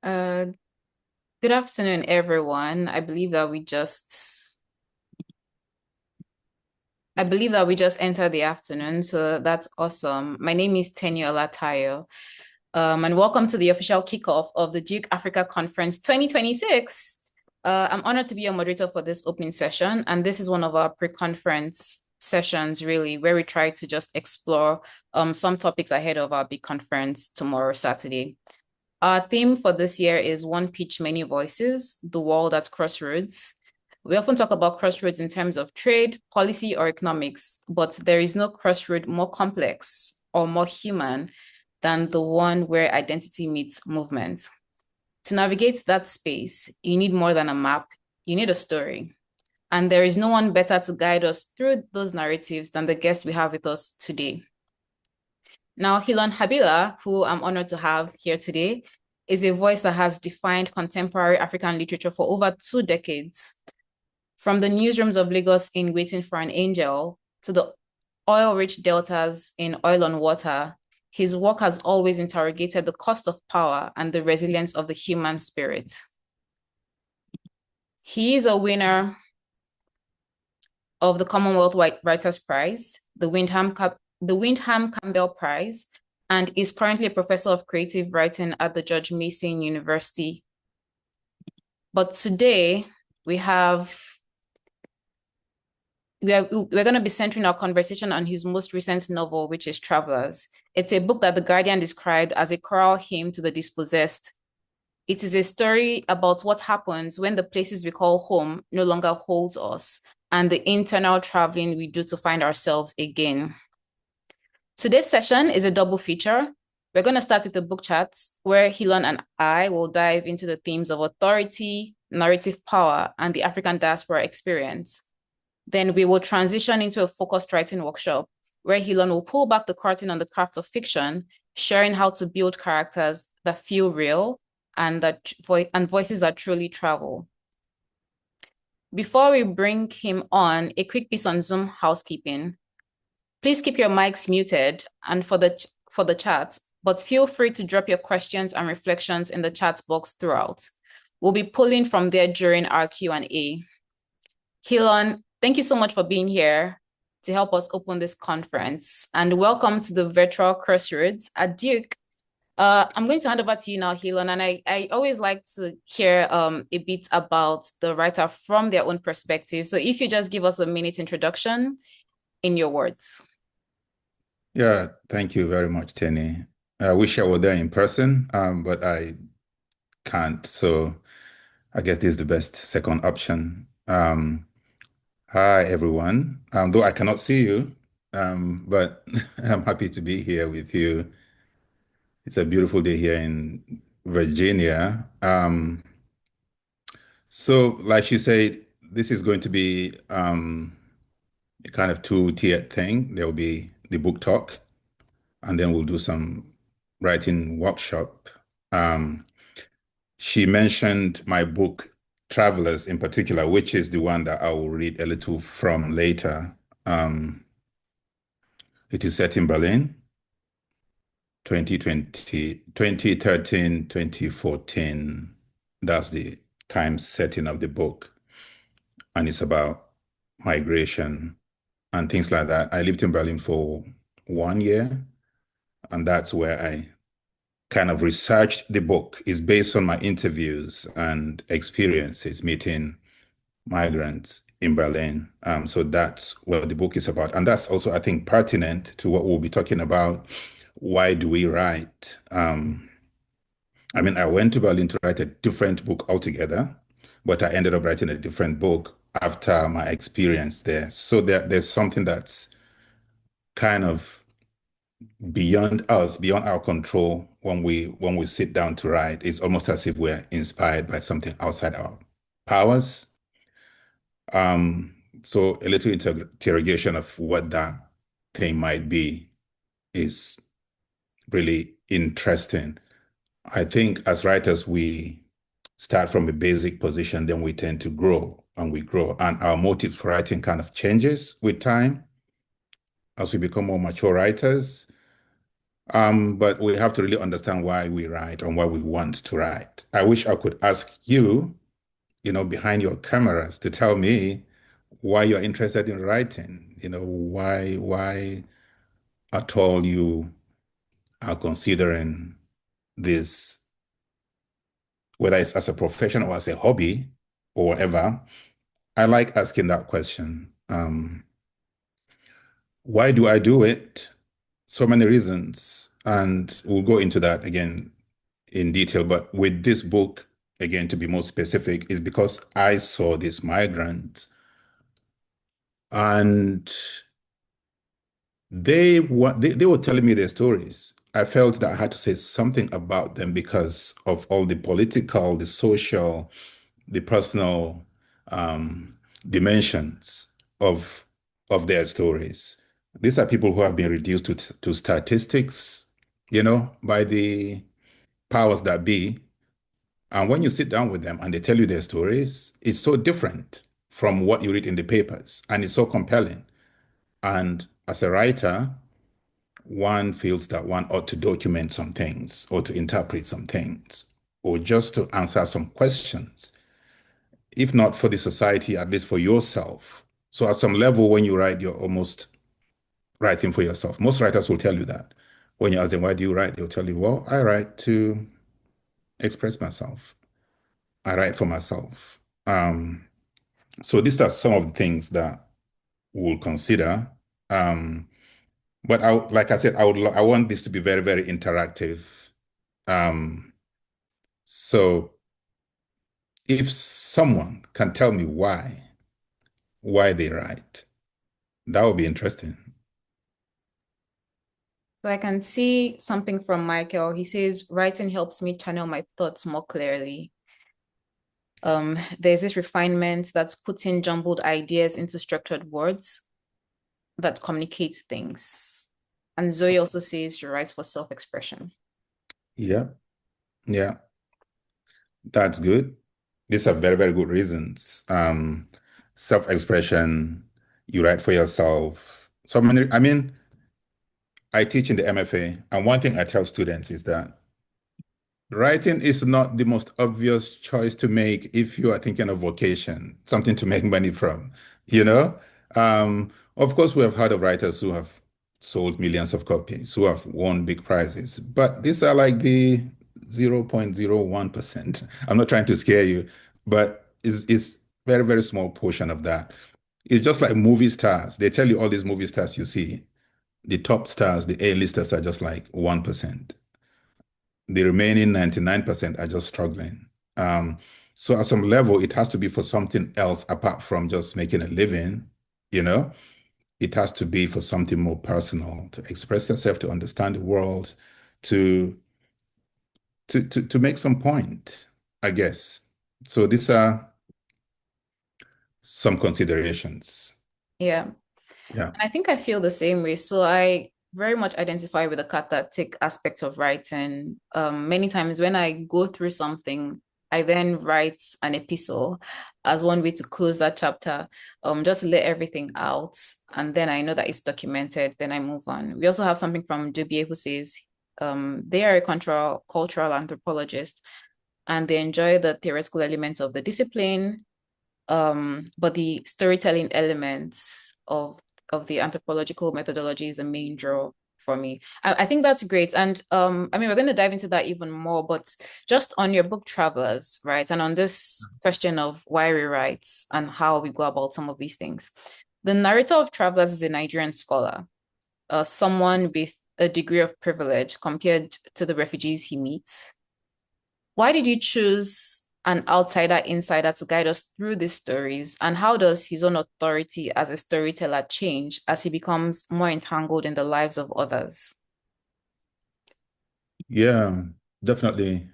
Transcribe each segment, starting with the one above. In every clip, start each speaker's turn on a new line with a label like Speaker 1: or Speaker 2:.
Speaker 1: Uh, Good afternoon, everyone. I believe that we just entered the afternoon, so that's awesome. My name is Teniola Tayo, and welcome to the official kickoff of the Duke Africa Conference 2026. I'm honored to be your moderator for this opening session, and this is one of our pre-conference sessions, really, where we try to just explore some topics ahead of our big conference tomorrow, Saturday. Our theme for this year is One Pitch, Many Voices, the world at crossroads. We often talk about crossroads in terms of trade, policy, or economics, but there is no crossroad more complex or more human than the one where identity meets movement. To navigate that space, you need more than a map, you need a story. And there is no one better to guide us through those narratives than the guest we have with us today. Now, Helon Habila, who I'm honored to have here today, is a voice that has defined contemporary African literature for over 2 decades. From the newsrooms of Lagos in Waiting for an Angel to the oil-rich deltas in Oil on Water, his work has always interrogated the cost of power and the resilience of the human spirit. He is a winner of the Commonwealth Writers' Prize, the Windham Campbell Prize, and is currently a professor of creative writing at the George Mason University. But today we're going to be centering our conversation on his most recent novel, which is Travelers. It's a book that The Guardian described as a choral hymn to the dispossessed. It is a story about what happens when the places we call home no longer holds us and the internal traveling we do to find ourselves again. Today's session is a double feature. We're going to start with the book chat, where Helon and I will dive into the themes of authority, narrative power, and the African diaspora experience. Then we will transition into a focused writing workshop, where Helon will pull back the curtain on the craft of fiction, sharing how to build characters that feel real and voices that truly travel. Before we bring him on, a quick piece on Zoom housekeeping. Please keep your mics muted and for the chat, but feel free to drop your questions and reflections in the chat box throughout. We'll be pulling from there during our Q&A. Helon, thank you so much for being here to help us open this conference, and welcome to the virtual crossroads at Duke. I'm going to hand over to you now, Helon, and I always like to hear a bit about the writer from their own perspective. So if you just give us a minute introduction in your words.
Speaker 2: Yeah, thank you very much, Tenny. I wish I were there in person, but I can't. So I guess this is the best second option. Hi, everyone. Though I cannot see you, but I'm happy to be here with you. It's a beautiful day here in Virginia. So, like you said, this is going to be a kind of two-tiered thing. There will be the book talk, and then we'll do some writing workshop. She mentioned my book, Travelers in particular, which is the one that I will read a little from later. It is set in Berlin, 2020, 2013, 2014. That's the time setting of the book. And it's about migration and things like that. I lived in Berlin for 1 year, and that's where I kind of researched the book. Is based on my interviews and experiences meeting migrants in Berlin. So that's what the book is about. And that's also, I think, pertinent to what we'll be talking about. Why do we write? I mean, I went to Berlin to write a different book altogether, but I ended up writing a different book after my experience there. So there's something that's kind of beyond us, beyond our control when we sit down to write. It's almost as if we're inspired by something outside our powers. So a little interrogation of what that thing might be is really interesting. I think as writers, we start from a basic position, then we tend to grow and we grow. And our motive for writing kind of changes with time as we become more mature writers. But we have to really understand why we write and why we want to write. I wish I could ask you, behind your cameras to tell me why you're interested in writing, why at all you are considering this, whether it's as a profession or as a hobby or whatever. I like asking that question. Why do I do it? So many reasons. And we'll go into that again in detail. But with this book, again, to be more specific, is because I saw this migrant and they were telling me their stories. I felt that I had to say something about them because of all the political, the social, the personal dimensions of their stories. These are people who have been reduced to statistics, by the powers that be. And when you sit down with them and they tell you their stories, it's so different from what you read in the papers, and it's so compelling. And as a writer, one feels that one ought to document some things or to interpret some things or just to answer some questions, if not for the society, at least for yourself. So at some level, when you write, you're almost writing for yourself. Most writers will tell you that. When you ask them, why do you write? They'll tell you, well, I write to express myself. I write for myself. So these are some of the things that we'll consider. Um, but like I said, I want this to be very, very interactive. Um, so if someone can tell me why they write, that would be interesting.
Speaker 1: So I can see something from Michael. He says, writing helps me channel my thoughts more clearly. There's this refinement that's putting jumbled ideas into structured words that communicate things. And Zoe also says she writes for self-expression.
Speaker 2: Yeah, yeah, that's good. These are very, very good reasons. Self-expression, you write for yourself. So many, I mean, I teach in the MFA, and one thing I tell students is that writing is not the most obvious choice to make if you are thinking of vocation, something to make money from, you know? Of course, we have heard of writers who have sold millions of copies, who have won big prizes, but these are like the 0.01%. I'm not trying to scare you, but it's very, very small portion of that. It's just like movie stars. They tell you all these movie stars you see, the top stars, the A-listers are just like 1%. The remaining 99% are just struggling. So at some level, it has to be for something else apart from just making a living, you know? It has to be for something more personal, to express yourself, to understand the world, to to make some point, I guess. So these are some considerations.
Speaker 1: Yeah.
Speaker 2: Yeah.
Speaker 1: And I think I feel the same way. So I very much identify with the cathartic aspect of writing. Many times when I go through something, I then write an epistle as one way to close that chapter, just let everything out. And then I know that it's documented, then I move on. We also have something from Dubier who says they are a cultural anthropologist and they enjoy the theoretical elements of the discipline, but the storytelling elements of the anthropological methodology is the main draw for me. I think that's great. And I mean, we're going to dive into that even more, but just on your book Travelers, right? And on this question of why we write and how we go about some of these things. The narrator of Travelers is a Nigerian scholar, someone with a degree of privilege compared to the refugees he meets. Why did you choose an outsider insider to guide us through these stories? And how does his own authority as a storyteller change as he becomes more entangled in the lives of others?
Speaker 2: Yeah, definitely.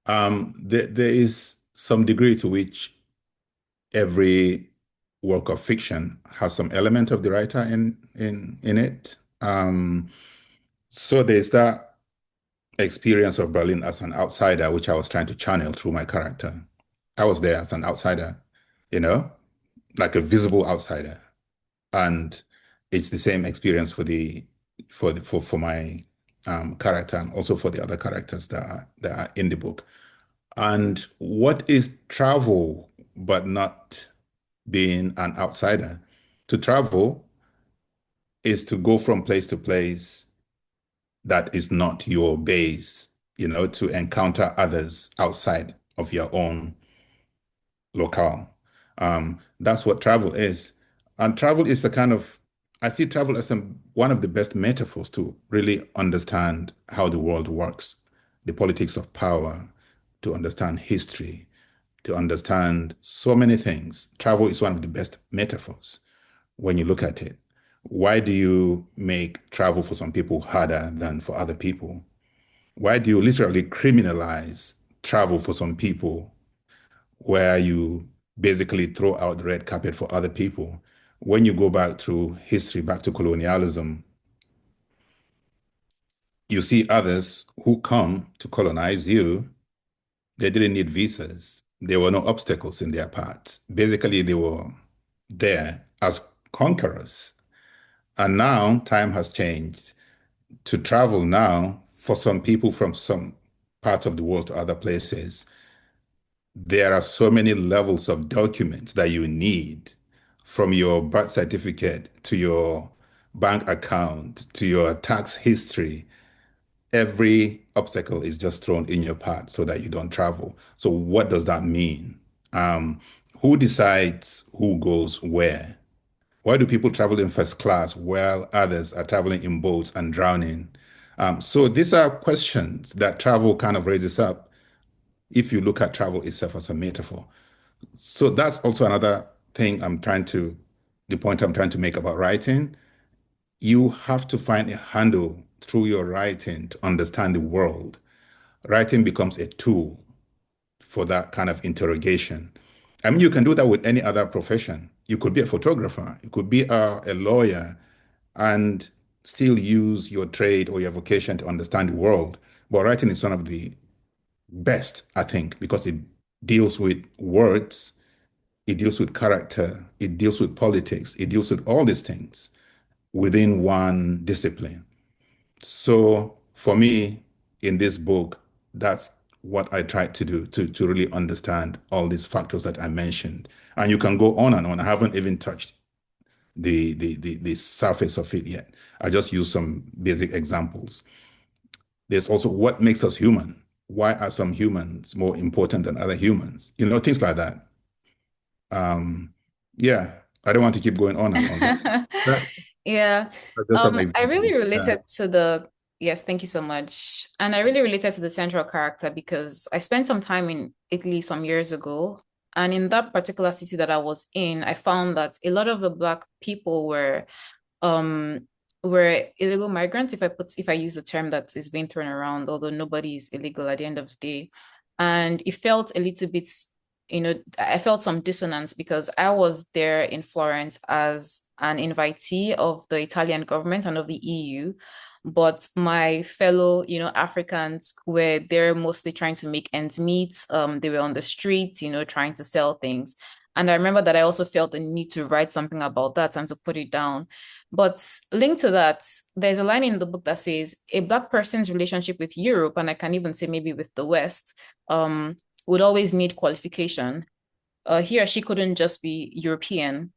Speaker 2: There is some degree to which every work of fiction has some element of the writer in it. So there's that experience of Berlin as an outsider, which I was trying to channel through my character. I was there as an outsider, you know, like a visible outsider. And it's the same experience for my character and also for the other characters that are in the book. And what is travel but not being an outsider? To travel is to go from place to place that is not your base, to encounter others outside of your own locale. That's what travel is. And travel is I see travel as one of the best metaphors to really understand how the world works, the politics of power, to understand history, to understand so many things. Travel is one of the best metaphors when you look at it. Why do you make travel for some people harder than for other people? Why do you literally criminalize travel for some people where you basically throw out the red carpet for other people? When you go back through history, back to colonialism, you see others who come to colonize you. They didn't need visas. There were no obstacles in their paths. Basically, they were there as conquerors. And now time has changed. To travel now, for some people from some parts of the world to other places, there are so many levels of documents that you need, from your birth certificate to your bank account to your tax history. Every obstacle is just thrown in your path so that you don't travel. So what does that mean? Um, who decides who goes where? Why do people travel in first class while others are traveling in boats and drowning? So these are questions that travel kind of raises up if you look at travel itself as a metaphor. So that's also another thing the point I'm trying to make about writing. You have to find a handle through your writing to understand the world. Writing becomes a tool for that kind of interrogation. I mean, you can do that with any other profession. You could be a photographer, you could be a lawyer, and still use your trade or your vocation to understand the world. But writing is one of the best, I think, because it deals with words, it deals with character, it deals with politics, it deals with all these things within one discipline. So for me, in this book, that's what I tried to do to really understand all these factors that I mentioned. And you can go on and on. I haven't even touched the surface of it yet. I just use some basic examples. There's also what makes us human. Why are some humans more important than other humans? Things like that. Yeah, I don't want to keep going on and on, but that's,
Speaker 1: Yeah.
Speaker 2: that's just some
Speaker 1: I
Speaker 2: examples.
Speaker 1: really related to the, yes, thank you so much. And I really related to the central character because I spent some time in Italy some years ago. And in that particular city that I was in, I found that a lot of the Black people um were illegal migrants, if I use the term that is being thrown around, although nobody is illegal at the end of the day. And it felt a little bit, I felt some dissonance because I was there in Florence as an invitee of the Italian government and of the EU, but my fellow, Africans were there mostly trying to make ends meet. They were on the streets, trying to sell things. And I remember that I also felt the need to write something about that and to put it down. But linked to that, there's a line in the book that says a Black person's relationship with Europe, and I can even say maybe with the West, would always need qualification. He or she couldn't just be European.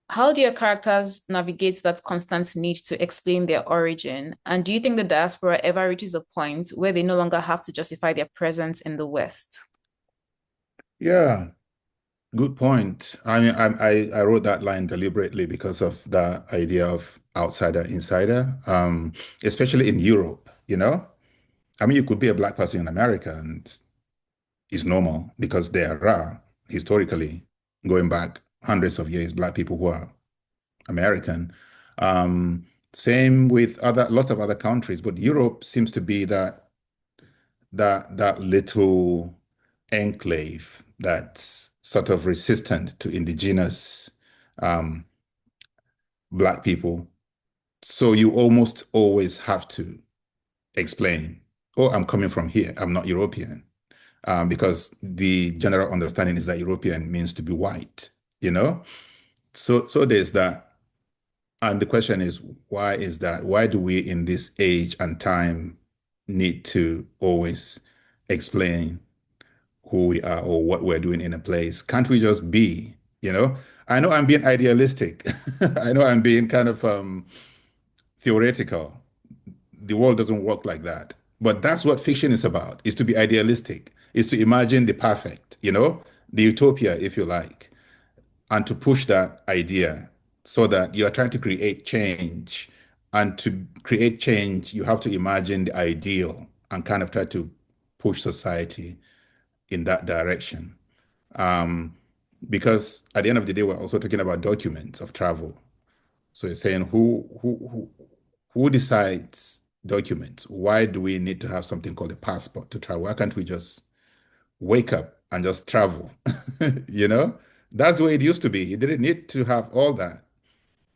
Speaker 1: How do your characters navigate that constant need to explain their origin? And do you think the diaspora ever reaches a point where they no longer have to justify their presence in the West?
Speaker 2: Yeah, good point. I mean, I wrote that line deliberately because of the idea of outsider, insider, especially in Europe, I mean, you could be a Black person in America and it's normal because there are historically, going back hundreds of years, Black people who are American. Um, Same with lots of other countries, but Europe seems to be that little enclave that's sort of resistant to indigenous um, Black people. So you almost always have to explain, oh, I'm coming from here. I'm not European. Because the general understanding is that European means to be white, you know? So there's that. And the question is, why is that? Why do we in this age and time need to always explain who we are or what we're doing in a place? Can't we just be, you know? I know I'm being idealistic. I know I'm being kind of theoretical. The world doesn't work like that. But that's what fiction is about, is to be idealistic, is to imagine the perfect, the utopia, if you like, and to push that idea so that you are trying to create change. And to create change, you have to imagine the ideal and kind of try to push society in that direction. Um, because at the end of the day, we're also talking about documents of travel. So you're saying who decides documents? Why do we need to have something called a passport to travel? Why can't we just wake up and just travel? You know, that's the way it used to be. You didn't need to have all that.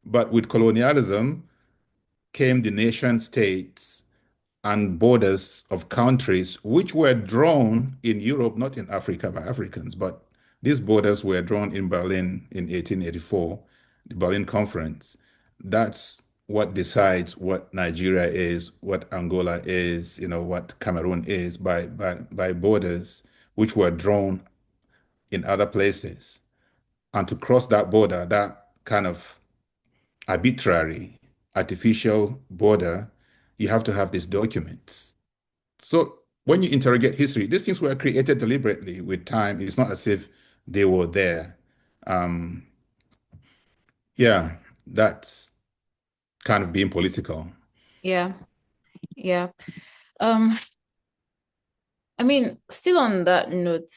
Speaker 2: But with colonialism came the nation states and borders of countries which were drawn in Europe, not in Africa by Africans, but these borders were drawn in Berlin in 1884, the Berlin Conference. That's what decides what Nigeria is, what Angola is, what Cameroon is by borders which were drawn in other places. And to cross that border, that kind of arbitrary, artificial border, you have to have these documents. So when you interrogate history, these things were created deliberately with time. It's not as if they were there. Um, yeah, that's kind of being political.
Speaker 1: Yeah, yeah. Um, I mean, still on that note,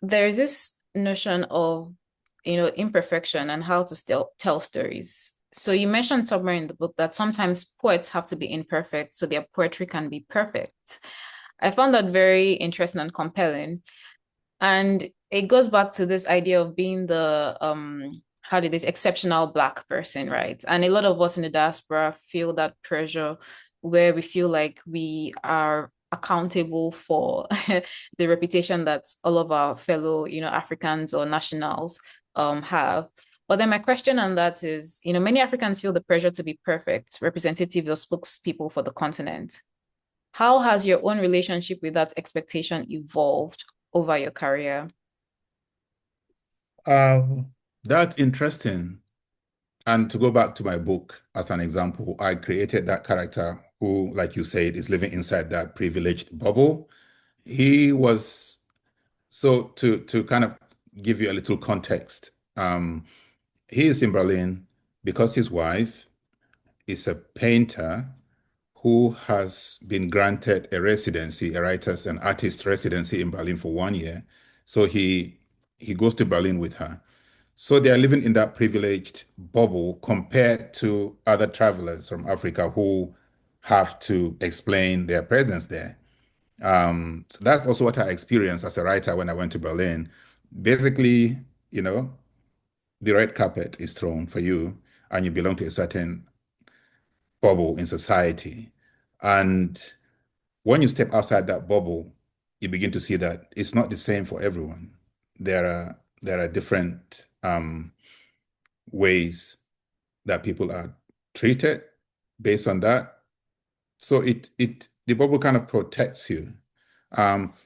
Speaker 1: there's this notion of, imperfection and how to still tell stories. So you mentioned somewhere in the book that sometimes poets have to be imperfect so their poetry can be perfect. I found that very interesting and compelling. And it goes back to this idea of being the how did this exceptional black person, right? And a lot of us in the diaspora feel that pressure where we feel like we are accountable for the reputation that all of our fellow, Africans or nationals have. But then my question on that is, many Africans feel the pressure to be perfect, representatives or spokespeople for the continent. How has your own relationship with that expectation evolved over your career?
Speaker 2: That's interesting. And to go back to my book as an example, I created that character who, like you said, is living inside that privileged bubble. He was so to kind of give you a little context. He is in Berlin because his wife is a painter who has been granted a residency, a writer's and artist residency in Berlin for 1 year. So he goes to Berlin with her. So they are living in that privileged bubble compared to other travelers from Africa who have to explain their presence there. So that's also what I experienced as a writer when I went to Berlin. Basically, you know, the red carpet is thrown for you, and you belong to a certain bubble in society. And when you step outside that bubble, you begin to see that it's not the same for everyone. There are different ways that people are treated based on that. So it the bubble kind of protects you.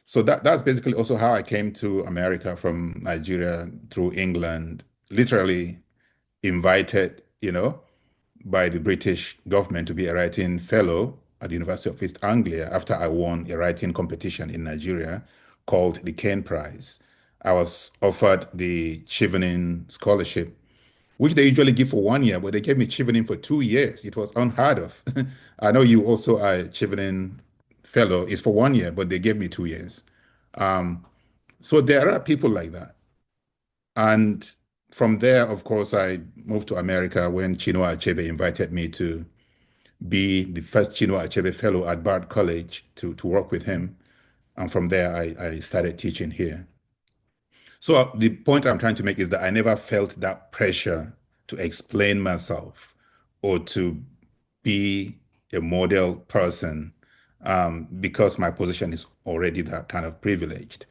Speaker 2: So that's basically also how I came to America from Nigeria through England, literally invited, by the British government to be a writing fellow at the University of East Anglia after I won a writing competition in Nigeria called the Cain Prize. I was offered the Chevening Scholarship, which they usually give for 1 year, but they gave me Chevening for 2 years. It was unheard of. I know you also are a Chevening fellow. It's for 1 year, but they gave me 2 years. So there are people like that. And from there, of course, I moved to America when Chinua Achebe invited me to be the first Chinua Achebe fellow at Bard College to work with him. And from there, I started teaching here. So the point I'm trying to make is that I never felt that pressure to explain myself or to be a model person because my position is already that kind of privileged.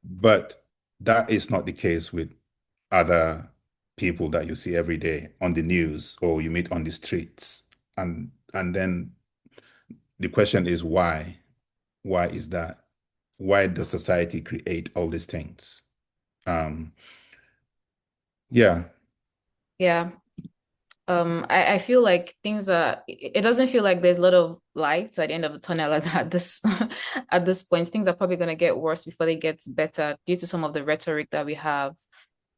Speaker 2: But that is not the case with other people that you see every day on the news or you meet on the streets. And then the question is why? Why is that? Why does society create all these things? Um, yeah.
Speaker 1: Yeah. I feel like things are, it doesn't feel like there's a lot of light at the end of the tunnel at this at this point. Things are probably gonna get worse before they get better due to some of the rhetoric that we have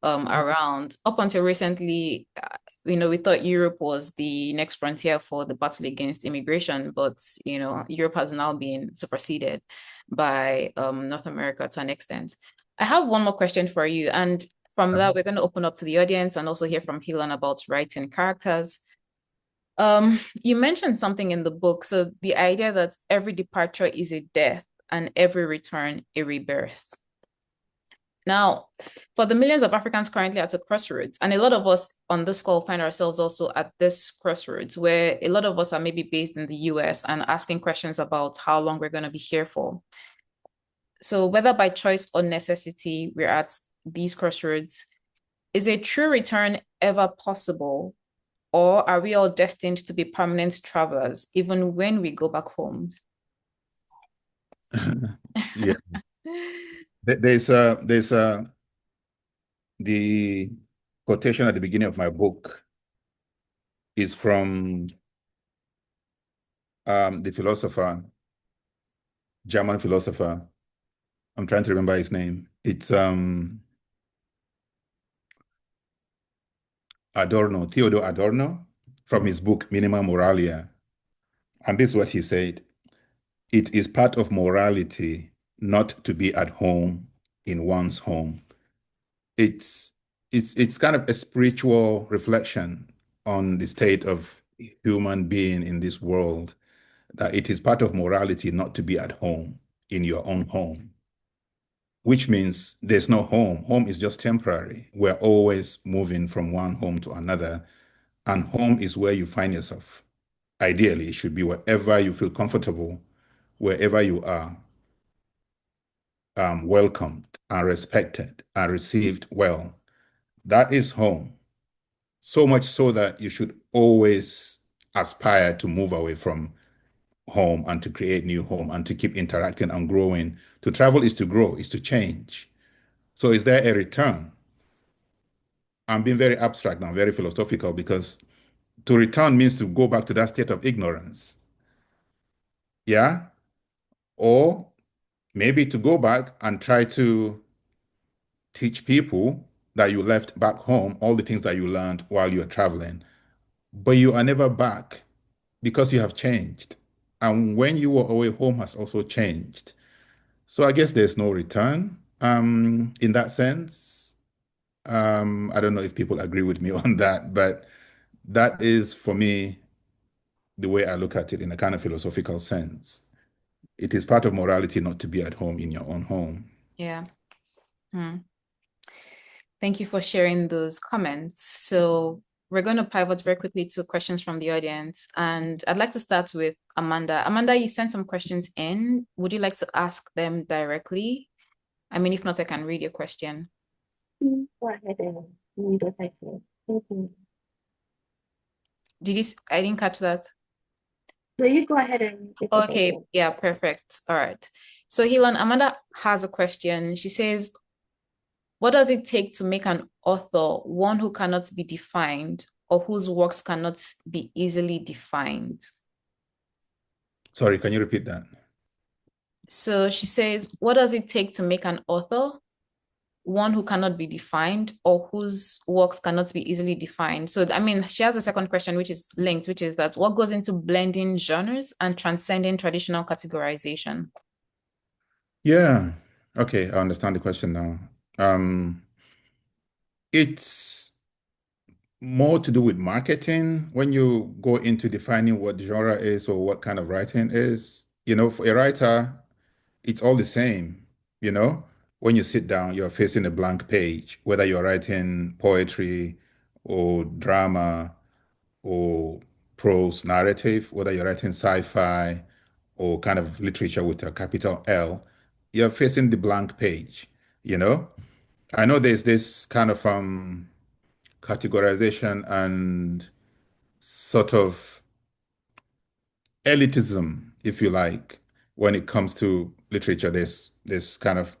Speaker 1: around. Up until recently, we thought Europe was the next frontier for the battle against immigration, but Europe has now been superseded by North America to an extent. I have one more question for you, and from that, we're going to open up to the audience and also hear from Helon about writing characters. You mentioned something in the book, so the idea that every departure is a death and every return a rebirth. Now, for the millions of Africans currently at a crossroads, and a lot of us on this call find ourselves also at this crossroads where a lot of us are maybe based in the US and asking questions about how long we're going to be here for. So, whether by choice or necessity, we're at these crossroads. Is a true return ever possible, or are we all destined to be permanent travelers even when we go back home?
Speaker 2: Yeah. There's the quotation at the beginning of my book is from the philosopher, German philosopher. I'm trying to remember his name. It's Adorno, Theodor Adorno, from his book Minima Moralia. And this is what he said. It is part of morality not to be at home in one's home. It's it's kind of a spiritual reflection on the state of human being in this world, that it is part of morality not to be at home in your own home, which means there's no home. Home is just temporary. We're always moving from one home to another, and home is where you find yourself. Ideally, it should be wherever you feel comfortable, wherever you are, welcomed and respected and received well. That is home. So much so that you should always aspire to move away from home and to create new home and to keep interacting and growing. To travel is to grow, is to change. So is there a return? I'm being very abstract now, very philosophical, because to return means to go back to that state of ignorance. Yeah? Or maybe to go back and try to teach people that you left back home all the things that you learned while you were traveling, but you are never back because you have changed. And when you were away, home has also changed. So I guess there's no return in that sense. I don't know if people agree with me on that, but that is for me the way I look at it in a kind of philosophical sense. It is part of morality not to be at home in your own home.
Speaker 1: Yeah. Hmm. Thank you for sharing those comments. So we're going to pivot very quickly to questions from the audience. And I'd like to start with Amanda. Amanda, you sent some questions in. Would you like to ask them directly? I mean, if not, I can read your question.
Speaker 3: Go ahead and read what I said. Thank you.
Speaker 1: I didn't catch that.
Speaker 3: So you go ahead and read what I
Speaker 1: Okay,
Speaker 3: said.
Speaker 1: yeah, perfect. All right. So Helon, Amanda has a question. She says, what does it take to make an author one who cannot be defined or whose works cannot be easily defined?
Speaker 2: Sorry, can you repeat that?
Speaker 1: So she says, what does it take to make an author one who cannot be defined or whose works cannot be easily defined? So, I mean, she has a second question, which is linked, which is that what goes into blending genres and transcending traditional categorization?
Speaker 2: Yeah. Okay, I understand the question now. It's more to do with marketing when you go into defining what genre is or what kind of writing is. For a writer, it's all the same. You know, when you sit down, you're facing a blank page, whether you're writing poetry or drama or prose narrative, whether you're writing sci-fi or kind of literature with a capital L, you're facing the blank page, you know? I know there's this kind of categorization and sort of elitism, if you like, when it comes to literature. There's kind of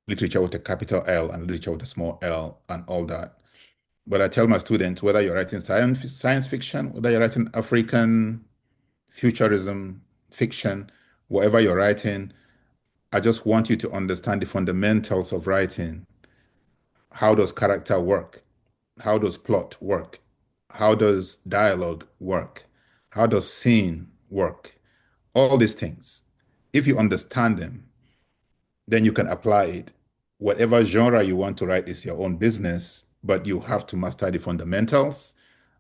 Speaker 2: literature with a capital L and literature with a small l and all that. But I tell my students, whether you're writing science fiction, whether you're writing African futurism fiction, whatever you're writing, I just want you to understand the fundamentals of writing. How does character work? How does plot work? How does dialogue work? How does scene work? All these things. If you understand them, then you can apply it. Whatever genre you want to write is your own business, but you have to master the fundamentals.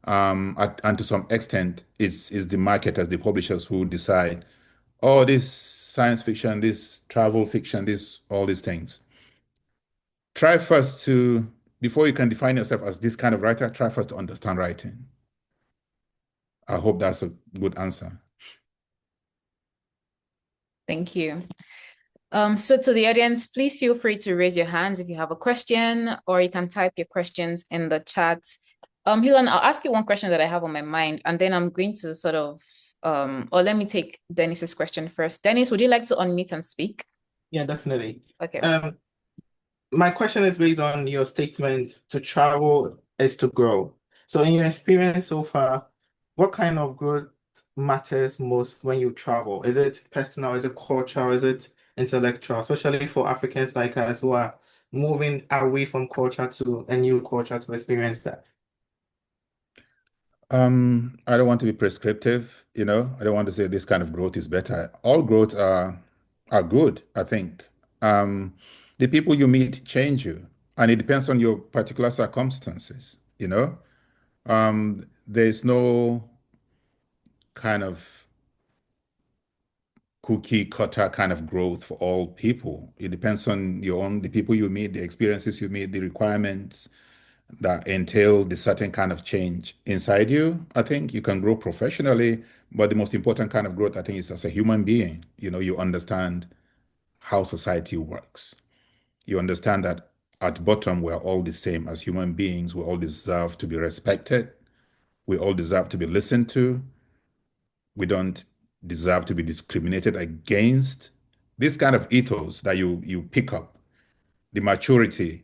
Speaker 2: And to some extent, it's the marketers, the publishers who decide, oh, this science fiction, this travel fiction, this all these things. Try first to, before you can define yourself as this kind of writer, try first to understand writing. I hope that's a good answer.
Speaker 1: Thank you. So to the audience, please feel free to raise your hands if you have a question, or you can type your questions in the chat. Helon, I'll ask you one question that I have on my mind, and then I'm going to sort of, or let me take Dennis's question first. Dennis, would you like to unmute and speak?
Speaker 4: Yeah, definitely.
Speaker 1: Okay.
Speaker 4: My question is based on your statement to travel is to grow. So in your experience so far, what kind of growth matters most when you travel? Is it personal? Is it cultural? Is it intellectual? Especially for Africans like us who are moving away from culture to a new culture to experience that.
Speaker 2: I don't want to be prescriptive, I don't want to say this kind of growth is better. All growths are good, I think. The people you meet change you, and it depends on your particular circumstances. There's no kind of cookie cutter kind of growth for all people. It depends on the people you meet, the experiences you meet, the requirements that entail the certain kind of change inside you. I think you can grow professionally, but the most important kind of growth, I think, is as a human being. You understand how society works. You understand that at bottom, we're all the same as human beings. We all deserve to be respected. We all deserve to be listened to. We don't deserve to be discriminated against. This kind of ethos that you pick up, the maturity,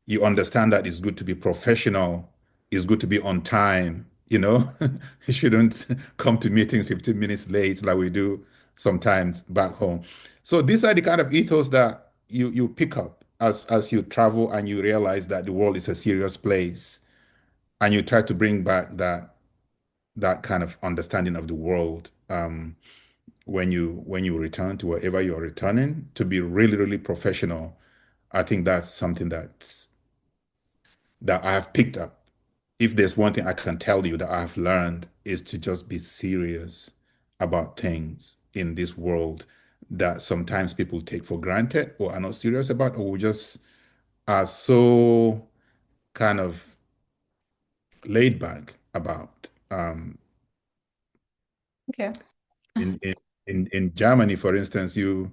Speaker 2: you understand that it's good to be professional, it's good to be on time, You shouldn't come to meetings 15 minutes late like we do sometimes back home. So these are the kind of ethos that you pick up as you travel and you realize that the world is a serious place, and you try to bring back that kind of understanding of the world when you return to wherever you're returning, to be really, really professional. I think that's something that I have picked up. If there's one thing I can tell you that I've learned, is to just be serious about things in this world that sometimes people take for granted or are not serious about, or we just are so kind of laid back about.
Speaker 1: Okay.
Speaker 2: In Germany, for instance, you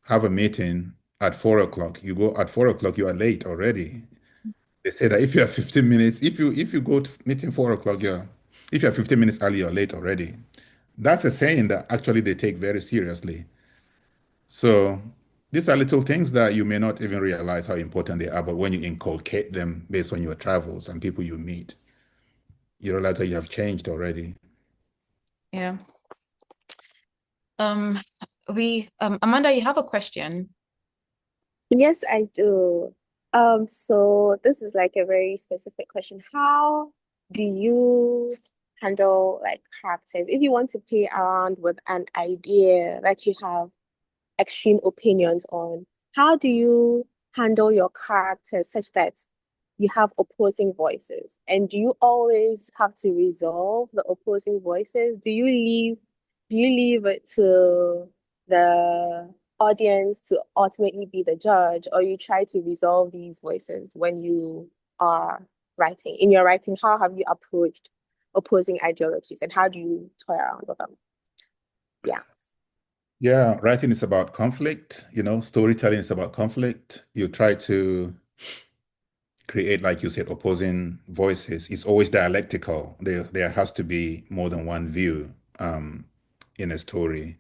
Speaker 2: have a meeting at 4 o'clock. You go at 4 o'clock, you are late already. They say that if you are 15 minutes, if you go to meeting 4 o'clock, if you're 15 minutes early, you're late already. That's a saying that actually they take very seriously. So these are little things that you may not even realize how important they are, but when you inculcate them based on your travels and people you meet, you realize that you have changed already.
Speaker 1: Yeah. Amanda, you have a question.
Speaker 3: Yes, I do. So this is like a very specific question. How do you handle like characters? If you want to play around with an idea that you have extreme opinions on, how do you handle your characters such that you have opposing voices? And do you always have to resolve the opposing voices? Do you leave it to the audience to ultimately be the judge, or you try to resolve these voices when you are writing? In your writing, how have you approached opposing ideologies, and how do you toy around with them? Yeah.
Speaker 2: Yeah, writing is about conflict, storytelling is about conflict. You try to create, like you said, opposing voices. It's always dialectical. There has to be more than one view in a story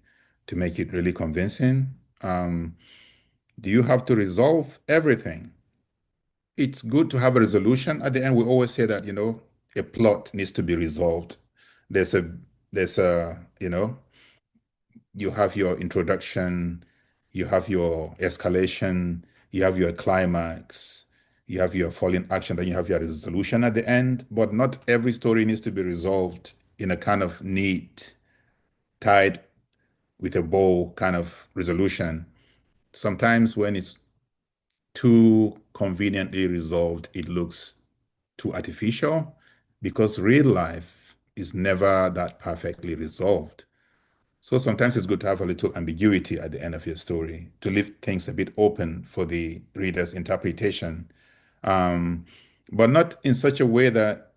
Speaker 2: to make it really convincing. Do you have to resolve everything? It's good to have a resolution at the end. We always say that, a plot needs to be resolved. There's a there's a, you have your introduction, you have your escalation, you have your climax, you have your falling action, then you have your resolution at the end. But not every story needs to be resolved in a kind of neat, tied with a bow kind of resolution. Sometimes when it's too conveniently resolved, it looks too artificial because real life is never that perfectly resolved. So sometimes it's good to have a little ambiguity at the end of your story to leave things a bit open for the reader's interpretation, um, but not in such a way that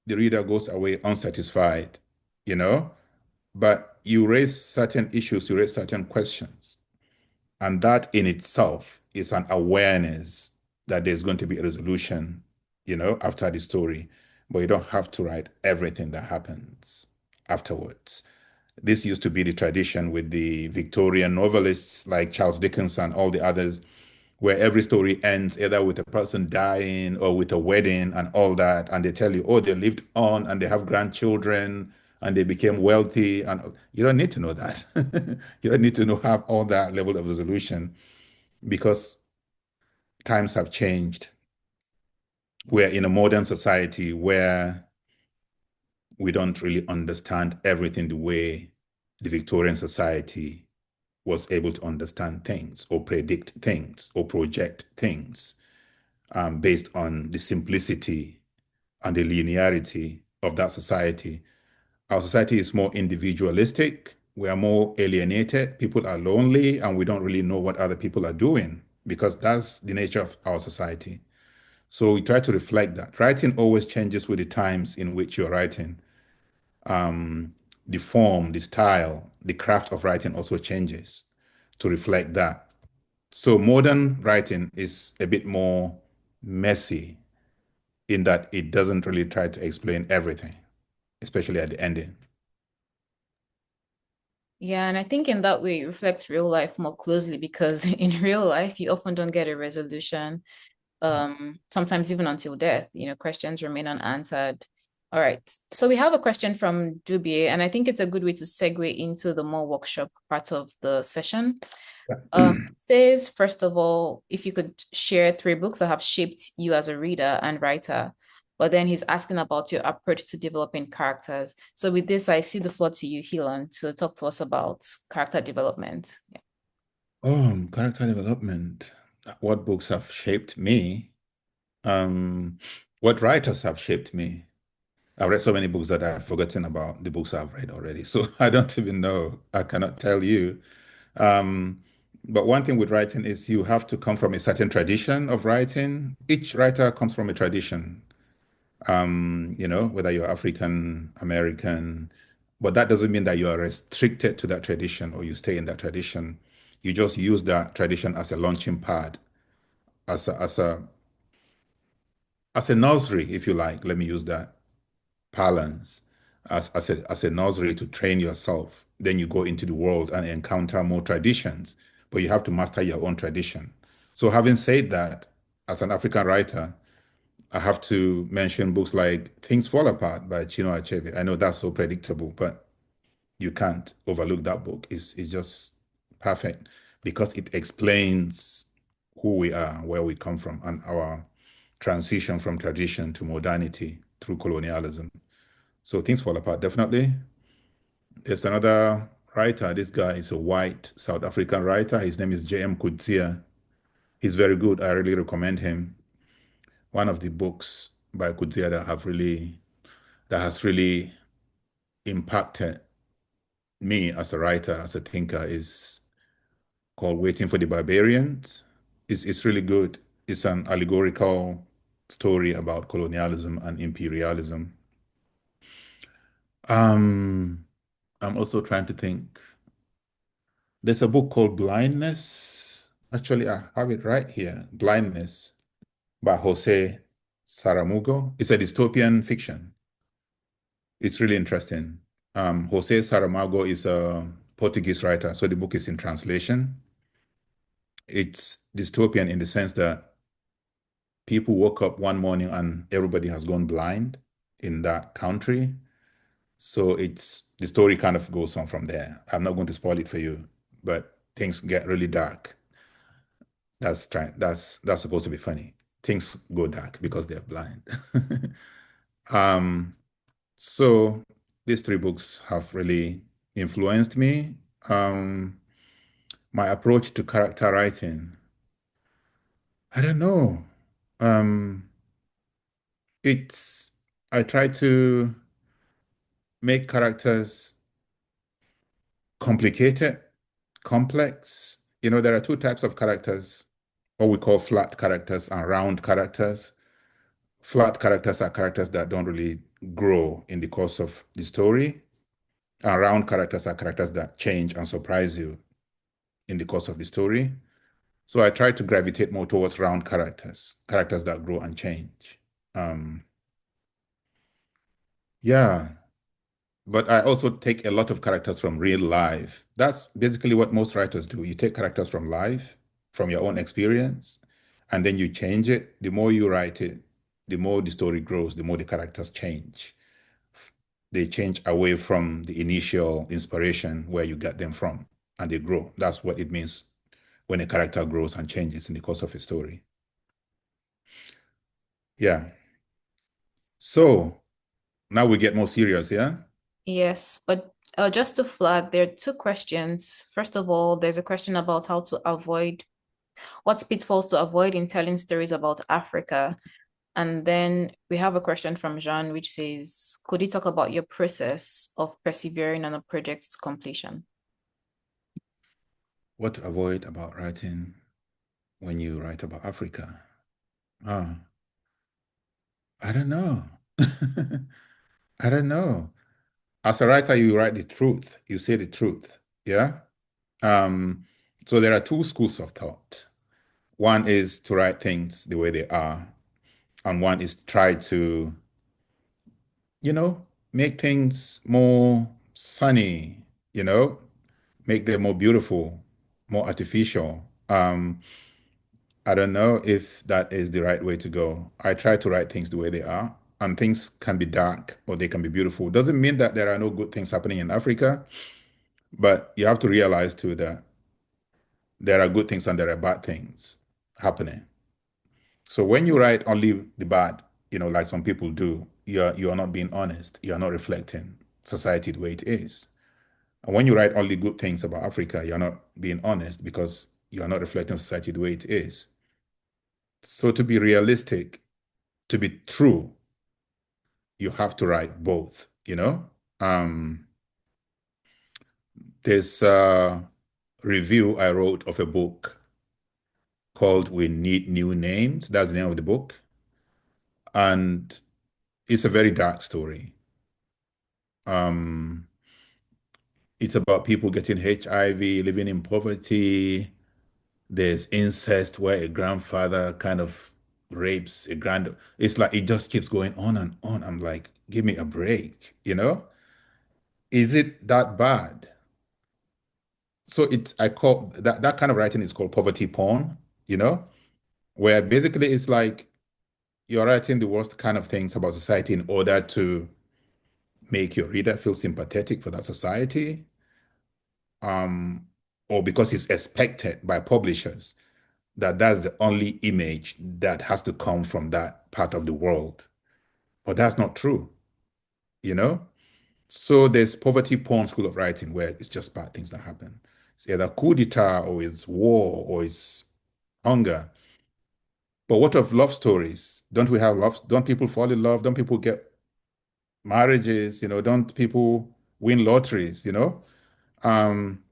Speaker 2: the reader goes away unsatisfied, you know, but you raise certain issues, you raise certain questions. And that in itself is an awareness that there's going to be a resolution, after the story. But you don't have to write everything that happens afterwards. This used to be the tradition with the Victorian novelists like Charles Dickens and all the others, where every story ends either with a person dying or with a wedding and all that. And they tell you, oh, they lived on and they have grandchildren and they became wealthy. And you don't need to know that. You don't need to know have all that level of resolution because times have changed. We're in a modern society where we don't really understand everything the way the Victorian society was able to understand things or predict things or project things based on the simplicity and the linearity of that society. Our society is more individualistic. We are more alienated. People are lonely, and we don't really know what other people are doing because that's the nature of our society. So we try to reflect that. Writing always changes with the times in which you're writing. The form, the style, the craft of writing also changes to reflect that. So modern writing is a bit more messy in that it doesn't really try to explain everything, especially at the ending.
Speaker 1: Yeah, and I think in that way it reflects real life more closely because in real life you often don't get a resolution. Sometimes even until death, questions remain unanswered. All right. So we have a question from Dubie, and I think it's a good way to segue into the more workshop part of the session. It says, first of all, if you could share 3 books that have shaped you as a reader and writer. But then he's asking about your approach to developing characters. So with this, I see the floor to you, Helon, to talk to us about character development. Yeah.
Speaker 2: Character development. What books have shaped me? What writers have shaped me? I've read so many books that I've forgotten about the books I've read already. So I don't even know. I cannot tell you. Um, but one thing with writing is you have to come from a certain tradition of writing. Each writer comes from a tradition, whether you're African, American, but that doesn't mean that you are restricted to that tradition or you stay in that tradition. You just use that tradition as a launching pad, as a nursery, if you like. Let me use that parlance as a nursery to train yourself. Then you go into the world and encounter more traditions, but you have to master your own tradition. So having said that, as an African writer, I have to mention books like Things Fall Apart by Chinua Achebe. I know that's so predictable, but you can't overlook that book. It's just perfect because it explains who we are, where we come from, and our transition from tradition to modernity through colonialism. So Things Fall Apart, definitely. There's another writer. This guy is a white South African writer. His name is J.M. Coetzee. He's very good. I really recommend him. One of the books by Coetzee that has really impacted me as a writer, as a thinker, is called Waiting for the Barbarians. It's really good. It's an allegorical story about colonialism and imperialism. I'm also trying to think. There's a book called Blindness. Actually, I have it right here. Blindness by Jose Saramago. It's a dystopian fiction. It's really interesting. Jose Saramago is a Portuguese writer, so the book is in translation. It's dystopian in the sense that people woke up one morning and everybody has gone blind in that country. So the story kind of goes on from there. I'm not going to spoil it for you, but things get really dark. That's supposed to be funny. Things go dark because they're blind. um, so these three books have really influenced me. My approach to character writing, I don't know. Um, it's I try to make characters complicated, complex. You know, there are two types of characters, what we call flat characters and round characters. Flat characters are characters that don't really grow in the course of the story, and round characters are characters that change and surprise you in the course of the story. So I try to gravitate more towards round characters, characters that grow and change. Um, yeah, but I also take a lot of characters from real life. That's basically what most writers do. You take characters from life, from your own experience, and then you change it. The more you write it, the more the story grows, the more the characters change. They change away from the initial inspiration where you got them from, and they grow. That's what it means when a character grows and changes in the course of a story. Yeah. So now we get more serious, yeah?
Speaker 1: Yes, but just to flag, there are two questions. First of all, there's a question about how to avoid what's pitfalls to avoid in telling stories about Africa. And then we have a question from Jean, which says, could you talk about your process of persevering on a project's completion?
Speaker 2: What to avoid about writing when you write about Africa? Ah, I don't know. I don't know. As a writer, you write the truth. You say the truth. Yeah. Um, so there are two schools of thought. One is to write things the way they are, and one is try to, make things more sunny, make them more beautiful, more artificial. I don't know if that is the right way to go. I try to write things the way they are, and things can be dark or they can be beautiful. Doesn't mean that there are no good things happening in Africa, but you have to realize too that there are good things and there are bad things happening. So when you write only the bad, like some people do, you are not being honest. You are not reflecting society the way it is. And when you write only good things about Africa, you're not being honest because you are not reflecting society the way it is. So to be realistic, to be true, you have to write both. There's a review I wrote of a book called We Need New Names. That's the name of the book. And it's a very dark story. Um, it's about people getting HIV, living in poverty. There's incest where a grandfather kind of rapes a grand. It's like it just keeps going on and on. I'm like, give me a break. Is it that bad? So I call that kind of writing is called poverty porn, you know, where basically it's like you're writing the worst kind of things about society in order to make your reader feel sympathetic for that society, um, or because it's expected by publishers that that's the only image that has to come from that part of the world. But that's not true, you know? So there's poverty porn school of writing where it's just bad things that happen. It's either coup d'etat or it's war or it's hunger. But what of love stories? Don't we have love? Don't people fall in love? Don't people get marriages? Don't people win lotteries? Um,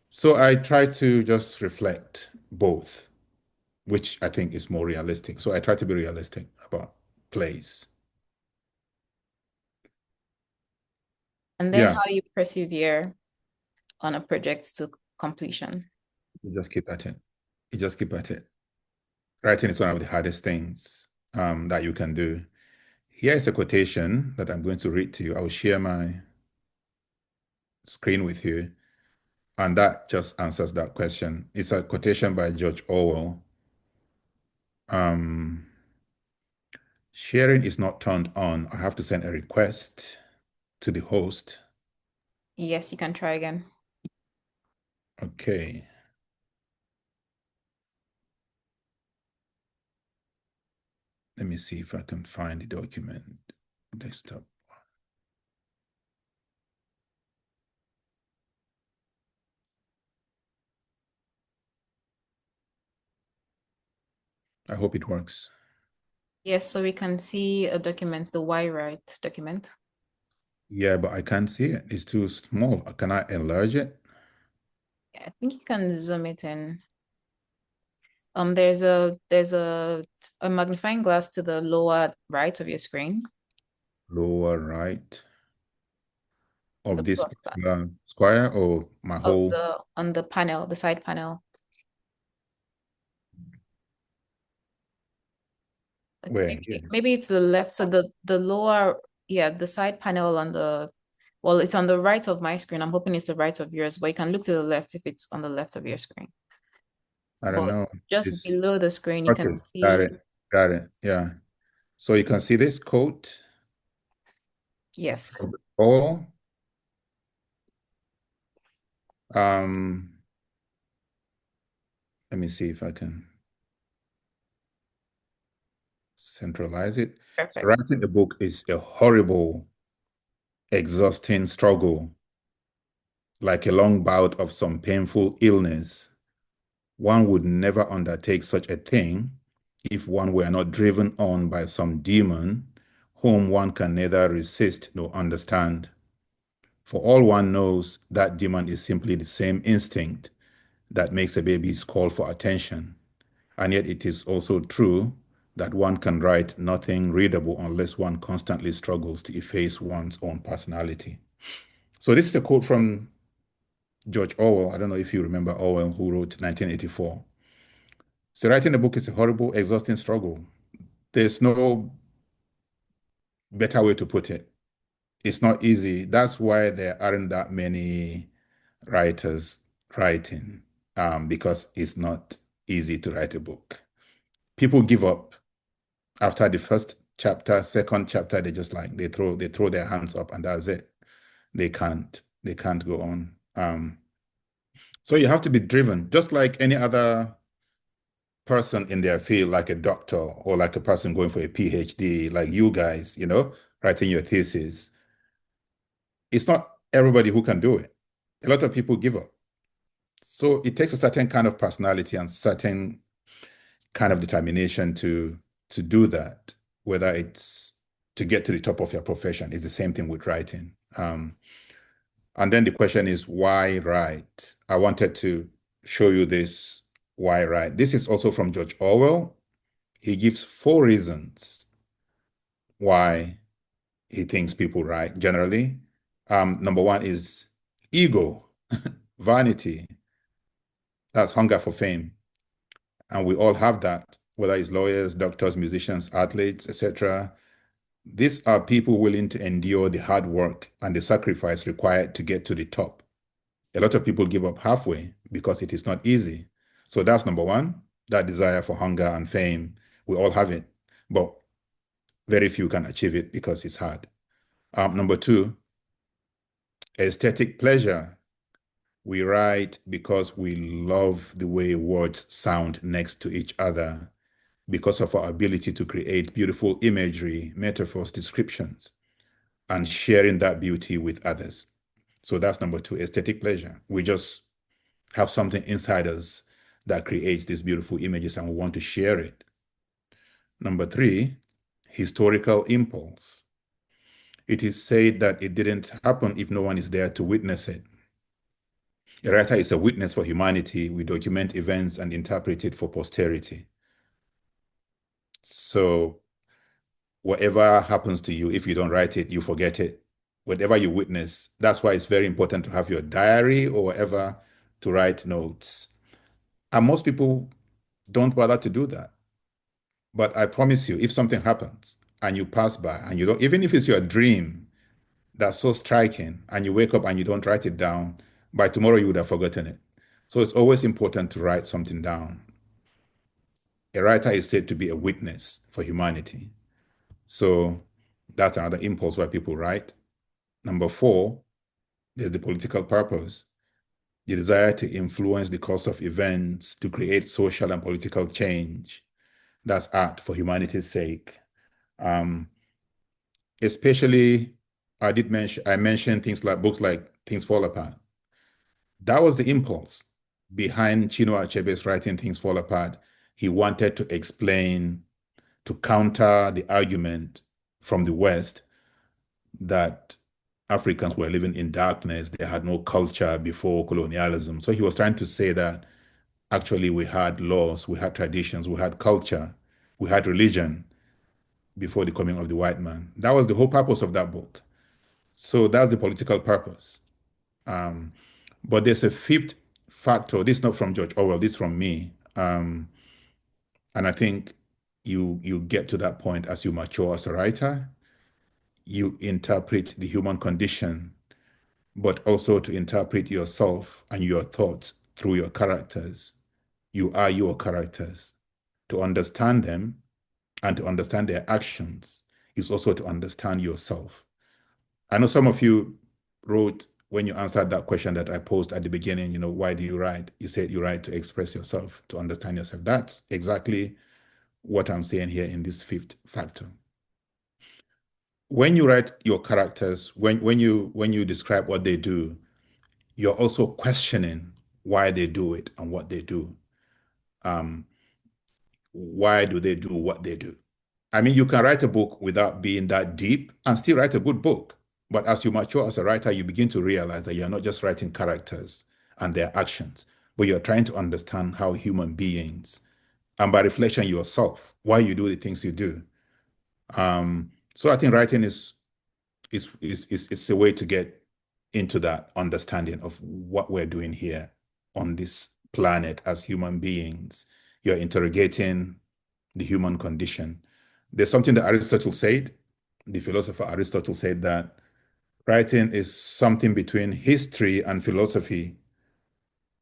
Speaker 2: so I try to just reflect both, which I think is more realistic. So I try to be realistic about plays.
Speaker 1: And then
Speaker 2: Yeah,
Speaker 1: how you persevere on a project to completion.
Speaker 2: you just keep at it. You just keep at it. Writing is one of the hardest things. that you can do. Here is a quotation that I'm going to read to you. I'll share my screen with you, and that just answers that question. It's a quotation by George Orwell. Sharing is not turned on. I have to send a request to the host.
Speaker 1: Yes, you can try again.
Speaker 2: Okay. Let me see if I can find the document. Desktop. I hope it works.
Speaker 1: Yes, so we can see a document, the why right document.
Speaker 2: Yeah, but I can't see it. It's too small. Can I enlarge it?
Speaker 1: Yeah, I think you can zoom it in. There's a magnifying glass to the lower right of your screen.
Speaker 2: Lower right
Speaker 1: The
Speaker 2: of this
Speaker 1: plus sign
Speaker 2: square or my
Speaker 1: of
Speaker 2: whole?
Speaker 1: on the panel, the side panel.
Speaker 2: Where?
Speaker 1: Maybe it's the left. So the lower, yeah, the side panel on the, well, it's on the right of my screen. I'm hoping it's the right of yours, but you can look to the left if it's on the left of your screen.
Speaker 2: I don't
Speaker 1: But
Speaker 2: know.
Speaker 1: just
Speaker 2: It's
Speaker 1: below the screen, you can
Speaker 2: okay. Got
Speaker 1: see,
Speaker 2: it. Got it. Yeah. So you can see this quote
Speaker 1: yes,
Speaker 2: from Paul. Um, Let me see if I can centralize it. So
Speaker 1: perfect.
Speaker 2: writing a book is a horrible, exhausting struggle, like a long bout of some painful illness. One would never undertake such a thing if one were not driven on by some demon whom one can neither resist nor understand. For all one knows, that demon is simply the same instinct that makes a baby's call for attention. And yet it is also true that one can write nothing readable unless one constantly struggles to efface one's own personality. So this is a quote from George Orwell. I don't know if you remember Orwell, who wrote 1984. So writing a book is a horrible, exhausting struggle. There's no better way to put it. It's not easy. That's why there aren't that many writers writing, because it's not easy to write a book. People give up after the first chapter, second chapter. They throw their hands up and that's it. They can't go on. So you have to be driven, just like any other person in their field, like a doctor or like a person going for a PhD, like you guys, writing your thesis. It's not everybody who can do it. A lot of people give up. So it takes a certain kind of personality and certain kind of determination to do that, whether it's to get to the top of your profession. It's the same thing with writing. And then the question is, why write? I wanted to show you this, why write. This is also from George Orwell. He gives 4 reasons why he thinks people write generally. Number 1 is ego, vanity. That's hunger for fame. And we all have that, whether it's lawyers, doctors, musicians, athletes, etc. These are people willing to endure the hard work and the sacrifice required to get to the top. A lot of people give up halfway because it is not easy. So that's number 1, that desire for hunger and fame. We all have it, but very few can achieve it because it's hard. Number 2, aesthetic pleasure. We write because we love the way words sound next to each other, because of our ability to create beautiful imagery, metaphors, descriptions, and sharing that beauty with others. So that's number 2, aesthetic pleasure. We just have something inside us that creates these beautiful images and we want to share it. Number 3, historical impulse. It is said that it didn't happen if no one is there to witness it. A writer is a witness for humanity. We document events and interpret it for posterity. So whatever happens to you, if you don't write it, you forget it. Whatever you witness, that's why it's very important to have your diary or whatever to write notes. And most people don't bother to do that. But I promise you, if something happens and you pass by and you don't, even if it's your dream that's so striking and you wake up and you don't write it down, by tomorrow you would have forgotten it. So it's always important to write something down. A writer is said to be a witness for humanity. So that's another impulse why people write. Number four, there's the political purpose, the desire to influence the course of events, to create social and political change. That's art for humanity's sake. Especially, I mentioned things like books like Things Fall Apart. That was the impulse behind Chinua Achebe's writing Things Fall Apart. He wanted to explain, to counter the argument from the West that Africans were living in darkness, they had no culture before colonialism. So he was trying to say that actually we had laws, we had traditions, we had culture, we had religion before the coming of the white man. That was the whole purpose of that book. So that's the political purpose. But there's a fifth factor. This is not from George Orwell, this is from me. And I think you get to that point as you mature as a writer. You interpret the human condition, but also to interpret yourself and your thoughts through your characters. You are your characters. To understand them and to understand their actions is also to understand yourself. I know some of you wrote when you answered that question that I posed at the beginning, why do you write? You said you write to express yourself, to understand yourself. That's exactly what I'm saying here in this fifth factor. When you write your characters, when you describe what they do, you're also questioning why they do it and what they do. Why do they do what they do? I mean, you can write a book without being that deep and still write a good book. But as you mature as a writer, you begin to realize that you're not just writing characters and their actions, but you're trying to understand how human beings, and by reflection yourself, why you do the things you do. So I think writing is a way to get into that understanding of what we're doing here on this planet as human beings. You're interrogating the human condition. There's something that Aristotle said, the philosopher Aristotle said that writing is something between history and philosophy.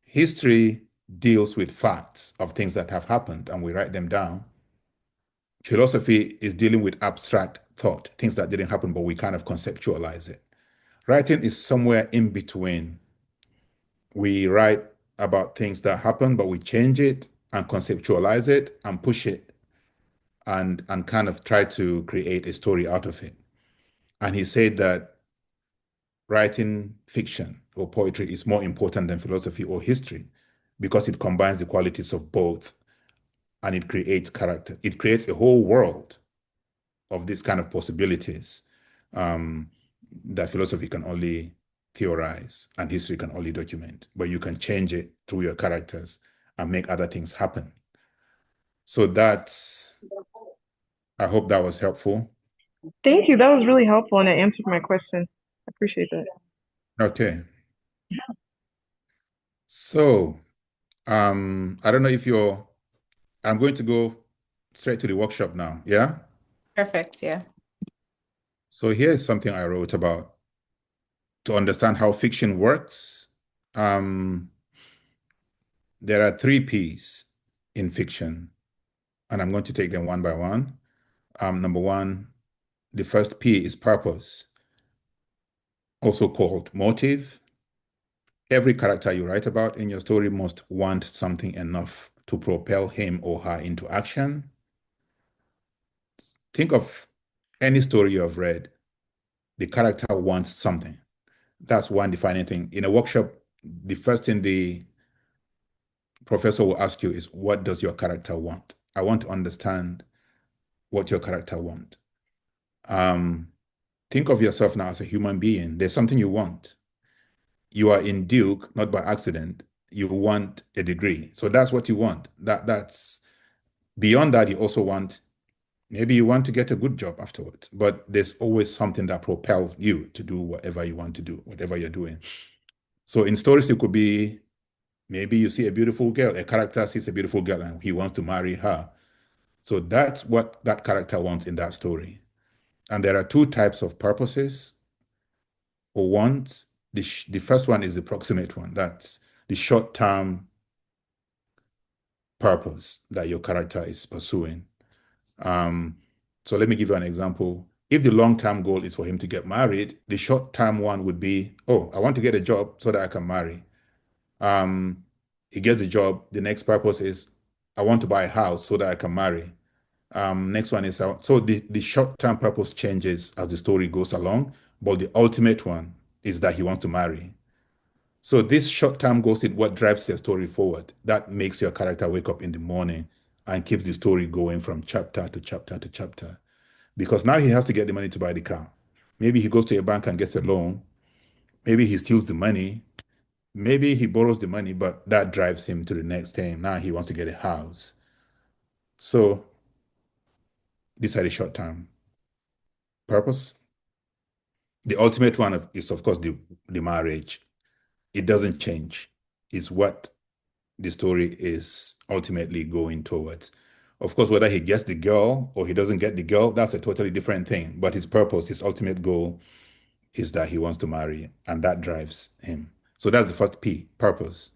Speaker 2: History deals with facts of things that have happened and we write them down. Philosophy is dealing with abstract thought, things that didn't happen, but we kind of conceptualize it. Writing is somewhere in between. We write about things that happen, but we change it and conceptualize it and push it and kind of try to create a story out of it. And he said that writing fiction or poetry is more important than philosophy or history because it combines the qualities of both and it creates character. It creates a whole world of these kind of possibilities that philosophy can only theorize and history can only document, but you can change it through your characters and make other things happen. So I hope that was helpful.
Speaker 5: Thank you. That was really helpful and it answered my question. I appreciate that.
Speaker 2: Okay. So I don't know if I'm going to go straight to the workshop now. Yeah?
Speaker 1: Perfect. Yeah.
Speaker 2: So here's something I wrote about to understand how fiction works. There are 3 P's in fiction, and I'm going to take them one by one. Number 1, the first P is purpose, also called motive. Every character you write about in your story must want something enough to propel him or her into action. Think of any story you have read. The character wants something. That's one defining thing. In a workshop, the first thing the professor will ask you is, what does your character want? I want to understand what your character wants. Think of yourself now as a human being. There's something you want. You are in Duke, not by accident. You want a degree. So that's what you want. That's beyond that, you also want, maybe you want to get a good job afterwards, but there's always something that propels you to do whatever you want to do, whatever you're doing. So in stories, it could be, maybe you see a beautiful girl, a character sees a beautiful girl and he wants to marry her. So that's what that character wants in that story. And there are two types of purposes or wants. The first one is the proximate one. That's the short-term purpose that your character is pursuing. So let me give you an example. If the long-term goal is for him to get married, the short-term one would be, oh, I want to get a job so that I can marry. He gets the job. The next purpose is, I want to buy a house so that I can marry. Next one is, so the short-term purpose changes as the story goes along, but the ultimate one is that he wants to marry. So this short-term goal is what drives your story forward. That makes your character wake up in the morning and keeps the story going from chapter to chapter to chapter. Because now he has to get the money to buy the car. Maybe he goes to a bank and gets a loan. Maybe he steals the money. Maybe he borrows the money, but that drives him to the next thing. Now he wants to get a house. So these are the short-term purpose. The ultimate one is, of course, the marriage. It doesn't change. It's what the story is ultimately going towards. Of course, whether he gets the girl or he doesn't get the girl, that's a totally different thing. But his purpose, his ultimate goal is that he wants to marry, and that drives him. So that's the first P, purpose.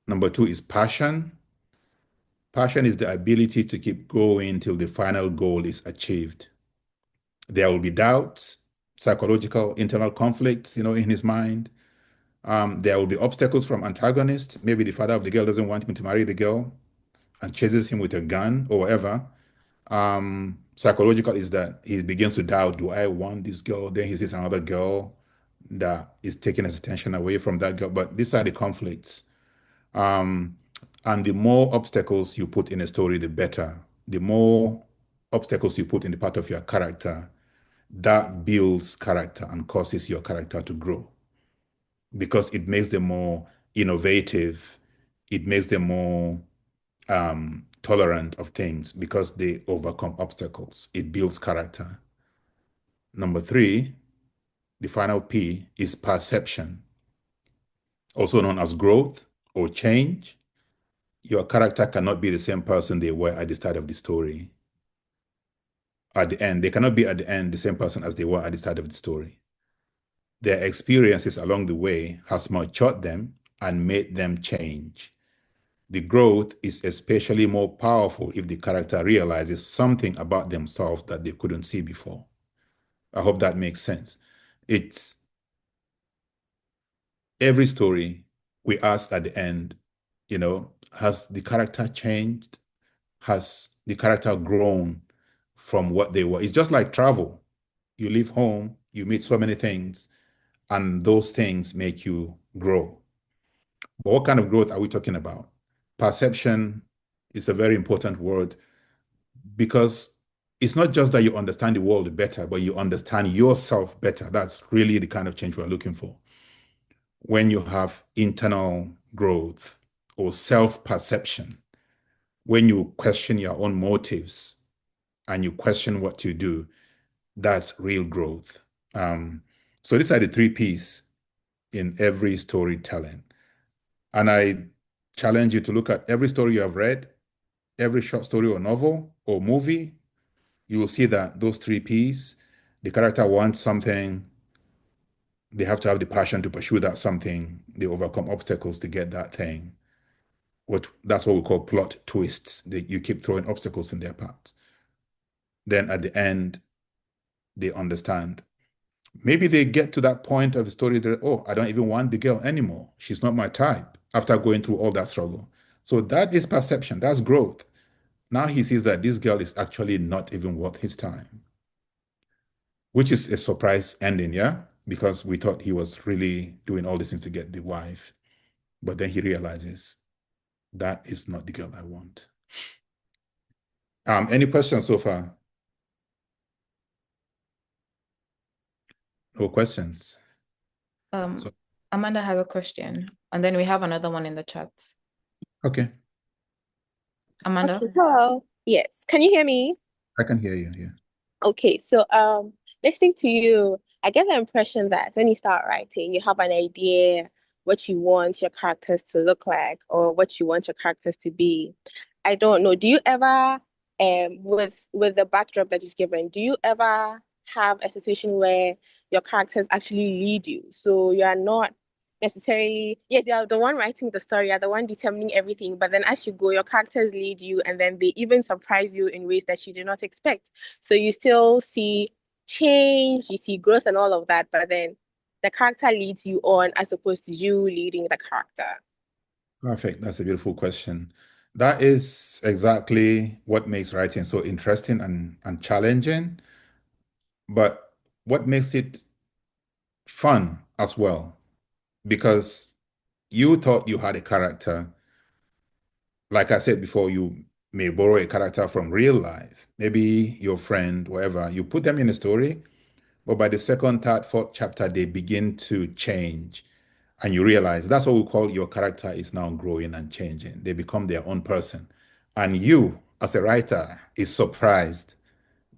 Speaker 2: Number two is passion. Passion is the ability to keep going till the final goal is achieved. There will be doubts, psychological, internal conflicts, in his mind. There will be obstacles from antagonists. Maybe the father of the girl doesn't want him to marry the girl and chases him with a gun or whatever. Psychological is that he begins to doubt, do I want this girl? Then he sees another girl that is taking his attention away from that girl. But these are the conflicts. And the more obstacles you put in a story, the better. The more obstacles you put in the part of your character, that builds character and causes your character to grow because it makes them more innovative. It makes them more tolerant of things because they overcome obstacles. It builds character. Number three, the final P is perception, also known as growth or change. Your character cannot be the same person they were at the start of the story. At the end, they cannot be at the end the same person as they were at the start of the story. Their experiences along the way has matured them and made them change. The growth is especially more powerful if the character realizes something about themselves that they couldn't see before. I hope that makes sense. It's every story we ask at the end, has the character changed? Has the character grown from what they were? It's just like travel. You leave home, you meet so many things, and those things make you grow. But what kind of growth are we talking about? Perception is a very important word because it's not just that you understand the world better, but you understand yourself better. That's really the kind of change we're looking for. When you have internal growth or self-perception, when you question your own motives and you question what you do, that's real growth. So these are the three P's in every storytelling. And I challenge you to look at every story you have read, every short story or novel or movie. You will see that those three P's, the character wants something, they have to have the passion to pursue that something, they overcome obstacles to get that thing. That's what we call plot twists. You keep throwing obstacles in their path. Then at the end, they understand. Maybe they get to that point of the story that, oh, I don't even want the girl anymore. She's not my type after going through all that struggle. So that is perception. That's growth. Now he sees that this girl is actually not even worth his time, which is a surprise ending, yeah? Because we thought he was really doing all these things to get the wife. But then he realizes that is not the girl I want. Any questions so far? No questions. So,
Speaker 1: Amanda has a question, and then we have another one in the chat.
Speaker 2: okay,
Speaker 1: Amanda?
Speaker 3: Okay, hello. Yes. Can you hear me?
Speaker 2: I can hear you. Yeah.
Speaker 3: Okay, so listening to you, I get the impression that when you start writing, you have an idea what you want your characters to look like or what you want your characters to be. I don't know. Do you ever with the backdrop that you've given, do you ever have a situation where your characters actually lead you? So you are not necessarily, yes, you're the one writing the story, you're the one determining everything, but then as you go, your characters lead you, and then they even surprise you in ways that you did not expect. So you still see change, you see growth and all of that, but then the character leads you on as opposed to you leading the character.
Speaker 2: Perfect. That's a beautiful question. That is exactly what makes writing so interesting and challenging, but what makes it fun as well, because you thought you had a character. Like I said before, you may borrow a character from real life, maybe your friend, whatever. You put them in a story, but by the second, third, fourth chapter, they begin to change. And you realize that's what we call your character is now growing and changing. They become their own person. And you, as a writer, is surprised.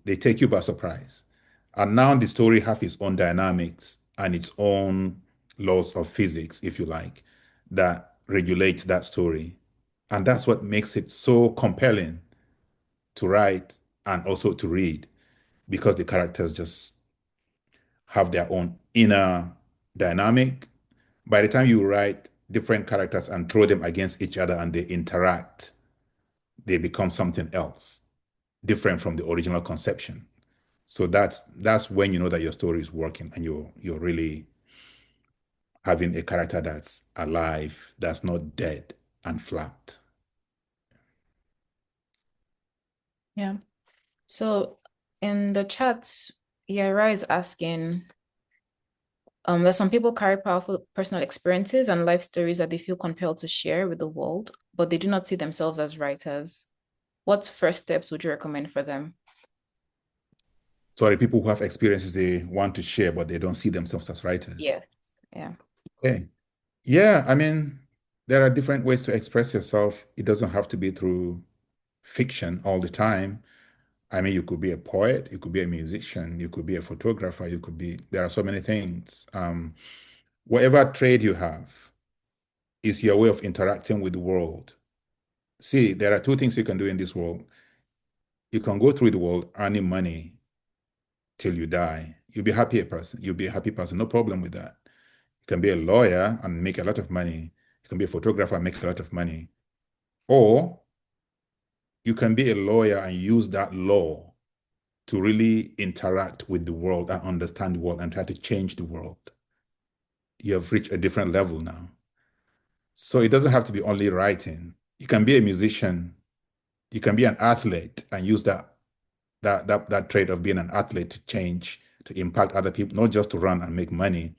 Speaker 2: They take you by surprise. And now the story has its own dynamics and its own laws of physics, if you like, that regulates that story. And that's what makes it so compelling to write and also to read, because the characters just have their own inner dynamic. By the time you write different characters and throw them against each other and they interact, they become something else, different from the original conception. So that's when you know that your story is working and you're really having a character that's alive, that's not dead and flat.
Speaker 1: Yeah. So in the chat, Yara is asking, that some people carry powerful personal experiences and life stories that they feel compelled to share with the world, but they do not see themselves as writers. What first steps would you recommend for them?
Speaker 2: Sorry, people who have experiences they want to share, but they don't see themselves as writers.
Speaker 1: Yeah.
Speaker 2: Okay. Yeah, I mean, there are different ways to express yourself. It doesn't have to be through fiction all the time. I mean, you could be a poet, you could be a musician, you could be a photographer, there are so many things. Whatever trade you have is your way of interacting with the world. See, there are two things you can do in this world. You can go through the world earning money till you die. You'll be a happy person. You'll be a happy person. No problem with that. You can be a lawyer and make a lot of money. You can be a photographer and make a lot of money. Or you can be a lawyer and use that law to really interact with the world and understand the world and try to change the world. You have reached a different level now. So it doesn't have to be only writing. You can be a musician, you can be an athlete and use that trait of being an athlete to change, to impact other people, not just to run and make money,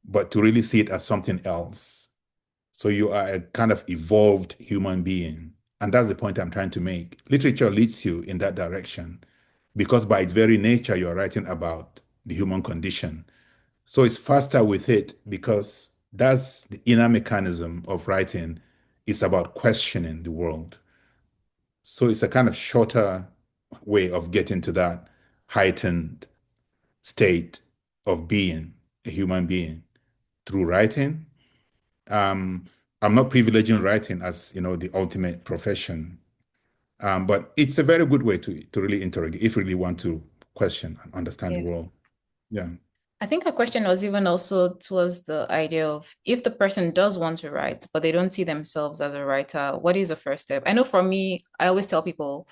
Speaker 2: but to really see it as something else. So you are a kind of evolved human being. And that's the point I'm trying to make. Literature leads you in that direction because by its very nature, you're writing about the human condition. So it's faster with it because that's the inner mechanism of writing. It's about questioning the world. So it's a kind of shorter way of getting to that heightened state of being a human being through writing. Um, I'm not privileging writing as the ultimate profession, but it's a very good way to really interrogate if you really want to question and understand the
Speaker 1: Yeah.
Speaker 2: world. Yeah.
Speaker 1: I think a question was even also towards the idea of if the person does want to write, but they don't see themselves as a writer, what is the first step? I know for me, I always tell people,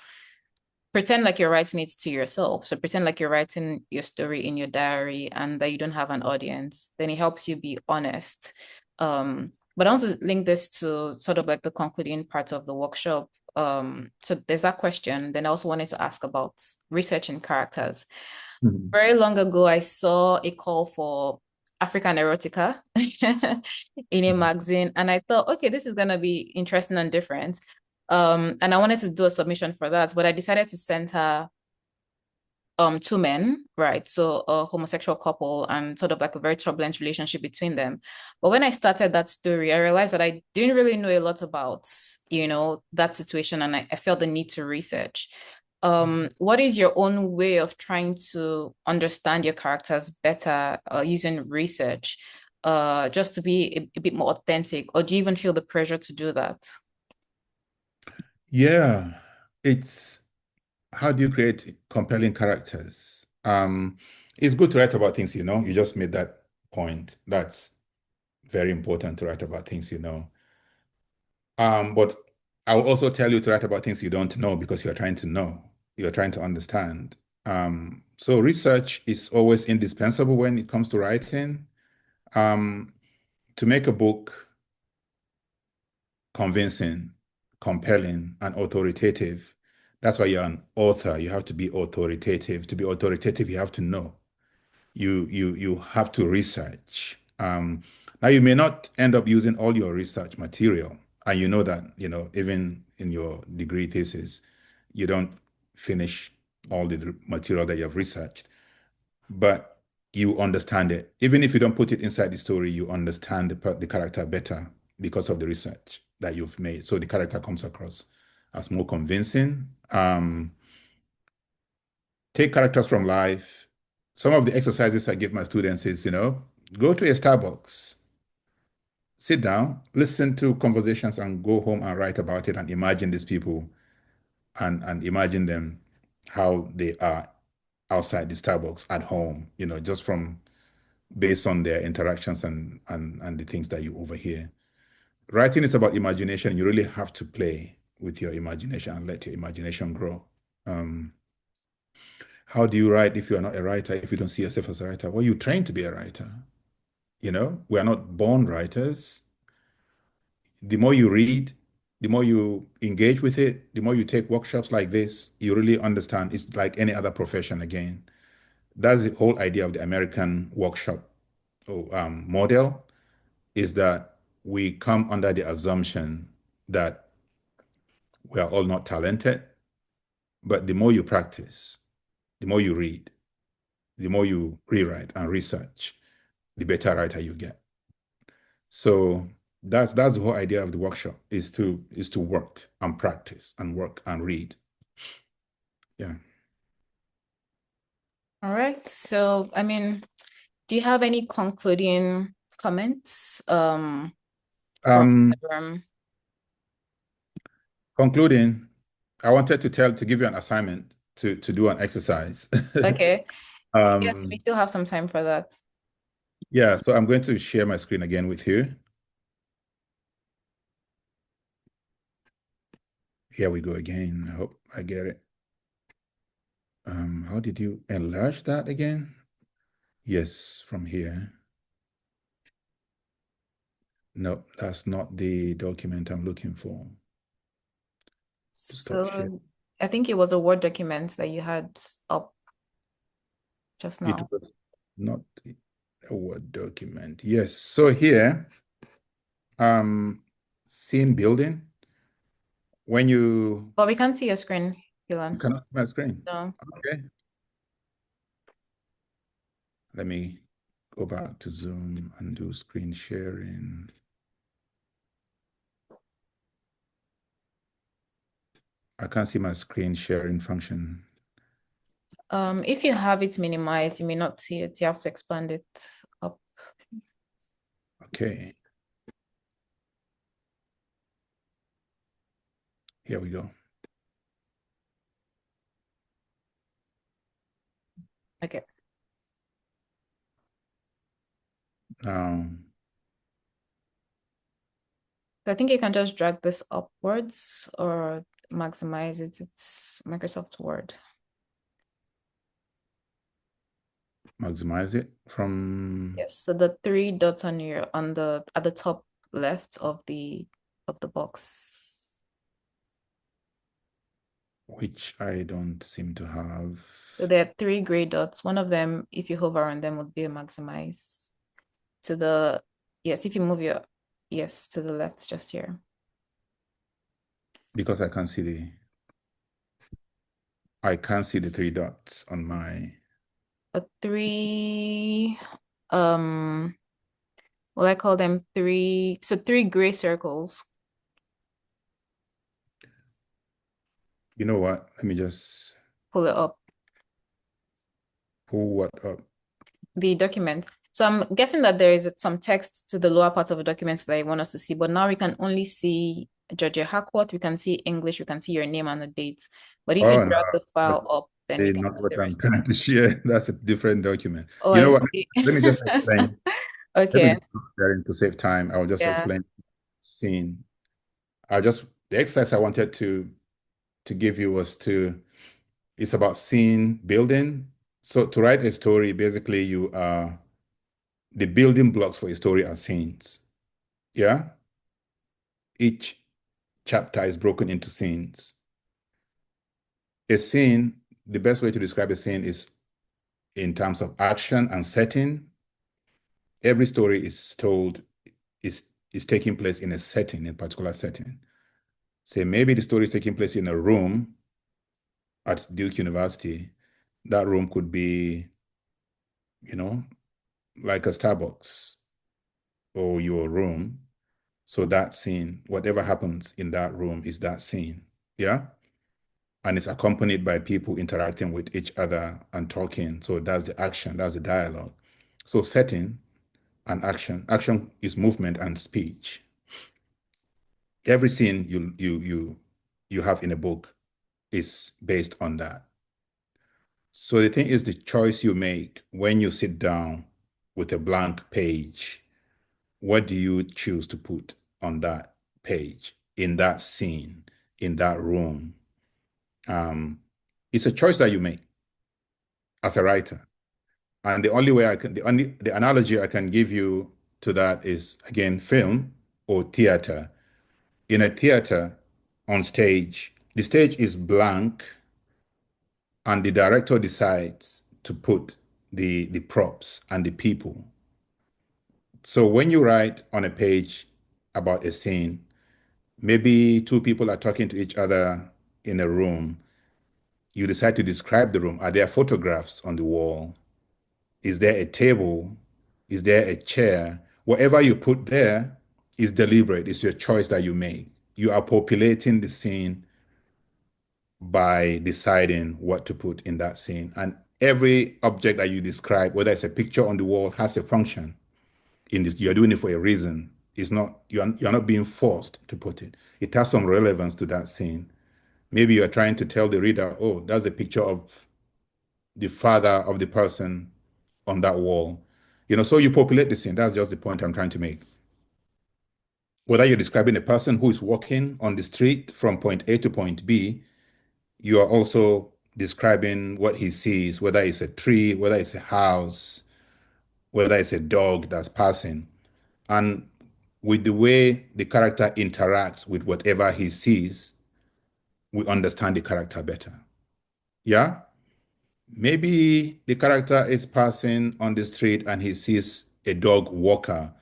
Speaker 1: pretend like you're writing it to yourself. So pretend like you're writing your story in your diary and that you don't have an audience. Then it helps you be honest. But I want to link this to sort of like the concluding parts of the workshop. So there's that question. Then I also wanted to ask about researching characters.
Speaker 2: Mhm.
Speaker 1: Very long ago, I saw a call for African erotica in a magazine, and I thought, okay, this is gonna be interesting and different. And I wanted to do a submission for that, but I decided to send her two men, right? So a homosexual couple and sort of like a very turbulent relationship between them. But when I started that story, I realized that I didn't really know a lot about, that situation, and I felt the need to research. What is your own way of trying to understand your characters better using research, just to be a bit more authentic, or do you even feel the pressure to do that?
Speaker 2: Yeah, it's how do you create compelling characters? It's good to write about things you know. You just made that point. That's very important to write about things you know. But I will also tell you to write about things you don't know because you're trying to know. You're trying to understand. So research is always indispensable when it comes to writing. To make a book convincing, compelling, and authoritative, that's why you're an author. You have to be authoritative. To be authoritative, you have to know. You have to research. Now you may not end up using all your research material, and you know that, you know, even in your degree thesis, you don't finish all the material that you have researched, but you understand it. Even if you don't put it inside the story, you understand the character better because of the research that you've made. So the character comes across as more convincing. Take characters from life. Some of the exercises I give my students is, you know, go to a Starbucks, sit down, listen to conversations, and go home and write about it and imagine these people and imagine them how they are outside the Starbucks at home, you know, just from based on their interactions and the things that you overhear. Writing is about imagination. You really have to play with your imagination and let your imagination grow. Um, how do you write if you are not a writer, if you don't see yourself as a writer? Well, you train to be a writer. You know, we are not born writers. The more you read, the more you engage with it, the more you take workshops like this, you really understand. It's like any other profession again. That's the whole idea of the American workshop model, is that we come under the assumption that we are all not talented, but the more you practice, the more you read, the more you rewrite and research, the better writer you get. So that's the whole idea of the workshop, is to work and practice and work and read. Yeah.
Speaker 1: All right. So, I mean, do you have any concluding comments from
Speaker 2: Um,
Speaker 1: the room?
Speaker 2: Concluding, I wanted to give you an assignment to do an exercise.
Speaker 1: Okay. Yes, we
Speaker 2: um,
Speaker 1: still have some time for that.
Speaker 2: yeah, so I'm going to share my screen again with you. Here we go again. I hope I get it. How did you enlarge that again? Yes, from here. No, that's not the document I'm looking for. Stop share.
Speaker 1: So I think it was a Word document that you had up just
Speaker 2: It
Speaker 1: now.
Speaker 2: was not a Word document. Yes. So here, scene building. When you
Speaker 1: But we can't see your screen, Helon.
Speaker 2: cannot see my screen.
Speaker 1: No.
Speaker 2: Okay. Let me go back to Zoom and do screen sharing. I can't see my screen sharing function.
Speaker 1: If you have it minimized, you may not see it. You have to expand it up.
Speaker 2: Okay. Here we go.
Speaker 1: Okay.
Speaker 2: Now,
Speaker 1: So I think you can just drag this upwards or maximize it. It's Microsoft Word.
Speaker 2: maximize it from
Speaker 1: Yes. So the three dots on your at the top left of the box.
Speaker 2: which I don't seem to have.
Speaker 1: So there are three gray dots. One of them, if you hover on them, would be a maximize. To the yes, if you move your yes to the left, just here.
Speaker 2: Because I can't see the three dots on my.
Speaker 1: A three, well, I call them three. So three gray circles.
Speaker 2: You know what? Let me just
Speaker 1: Pull it up.
Speaker 2: pull what up.
Speaker 1: The document. So I'm guessing that there is some text to the lower part of the document that I want us to see, but now we can only see Georgia Hackworth, we can see English, we can see your name and the dates. But if you
Speaker 2: Oh, no,
Speaker 1: drag the
Speaker 2: that's
Speaker 1: file up, then we can
Speaker 2: not
Speaker 1: see
Speaker 2: what
Speaker 1: the
Speaker 2: I'm
Speaker 1: rest of it.
Speaker 2: trying to share. That's a different document.
Speaker 1: Oh,
Speaker 2: You
Speaker 1: I
Speaker 2: know what?
Speaker 1: see.
Speaker 2: Let me just explain. Let me
Speaker 1: Okay.
Speaker 2: just explain to save time. I'll just
Speaker 1: Yeah.
Speaker 2: explain scene. The exercise I wanted to give you was it's about scene building. So to write a story, basically the building blocks for a story are scenes. Yeah. Each chapter is broken into scenes. A scene, the best way to describe a scene is in terms of action and setting. Every story is told is is taking place in a setting, in a particular setting. Say maybe the story is taking place in a room at Duke University. That room could be, you know, like a Starbucks or your room. So that scene, whatever happens in that room is that scene. Yeah. And it's accompanied by people interacting with each other and talking. So that's the action, that's the dialogue. So setting and action. Action is movement and speech. Every scene you have in a book is based on that. So the thing is the choice you make when you sit down with a blank page. What do you choose to put on that page, in that scene, in that room? It's a choice that you make as a writer. And the analogy I can give you to that is, again, film or theater. In a theater, on stage, the stage is blank and the director decides to put the props and the people. So when you write on a page about a scene, maybe two people are talking to each other in a room. You decide to describe the room. Are there photographs on the wall? Is there a table? Is there a chair? Whatever you put there is deliberate. It's your choice that you make. You are populating the scene by deciding what to put in that scene. And every object that you describe, whether it's a picture on the wall, has a function in this. You're doing it for a reason. It's not, you're not being forced to put it. It has some relevance to that scene. Maybe you're trying to tell the reader, oh, that's a picture of the father of the person on that wall. So you populate the scene. That's just the point I'm trying to make. Whether you're describing a person who is walking on the street from point A to point B, you are also describing what he sees, whether it's a tree, whether it's a house, whether it's a dog that's passing. And with the way the character interacts with whatever he sees, we understand the character better. Yeah? Maybe the character is passing on the street and he sees a dog walker.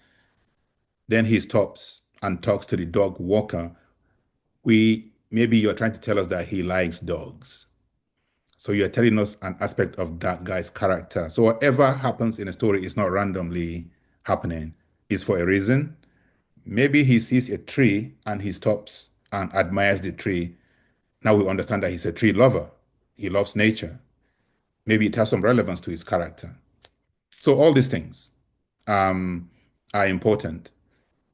Speaker 2: Then he stops and talks to the dog walker. Maybe you're trying to tell us that he likes dogs. So you're telling us an aspect of that guy's character. So whatever happens in a story is not randomly happening. It's for a reason. Maybe he sees a tree and he stops and admires the tree. Now we understand that he's a tree lover. He loves nature. Maybe it has some relevance to his character. So all these things are important.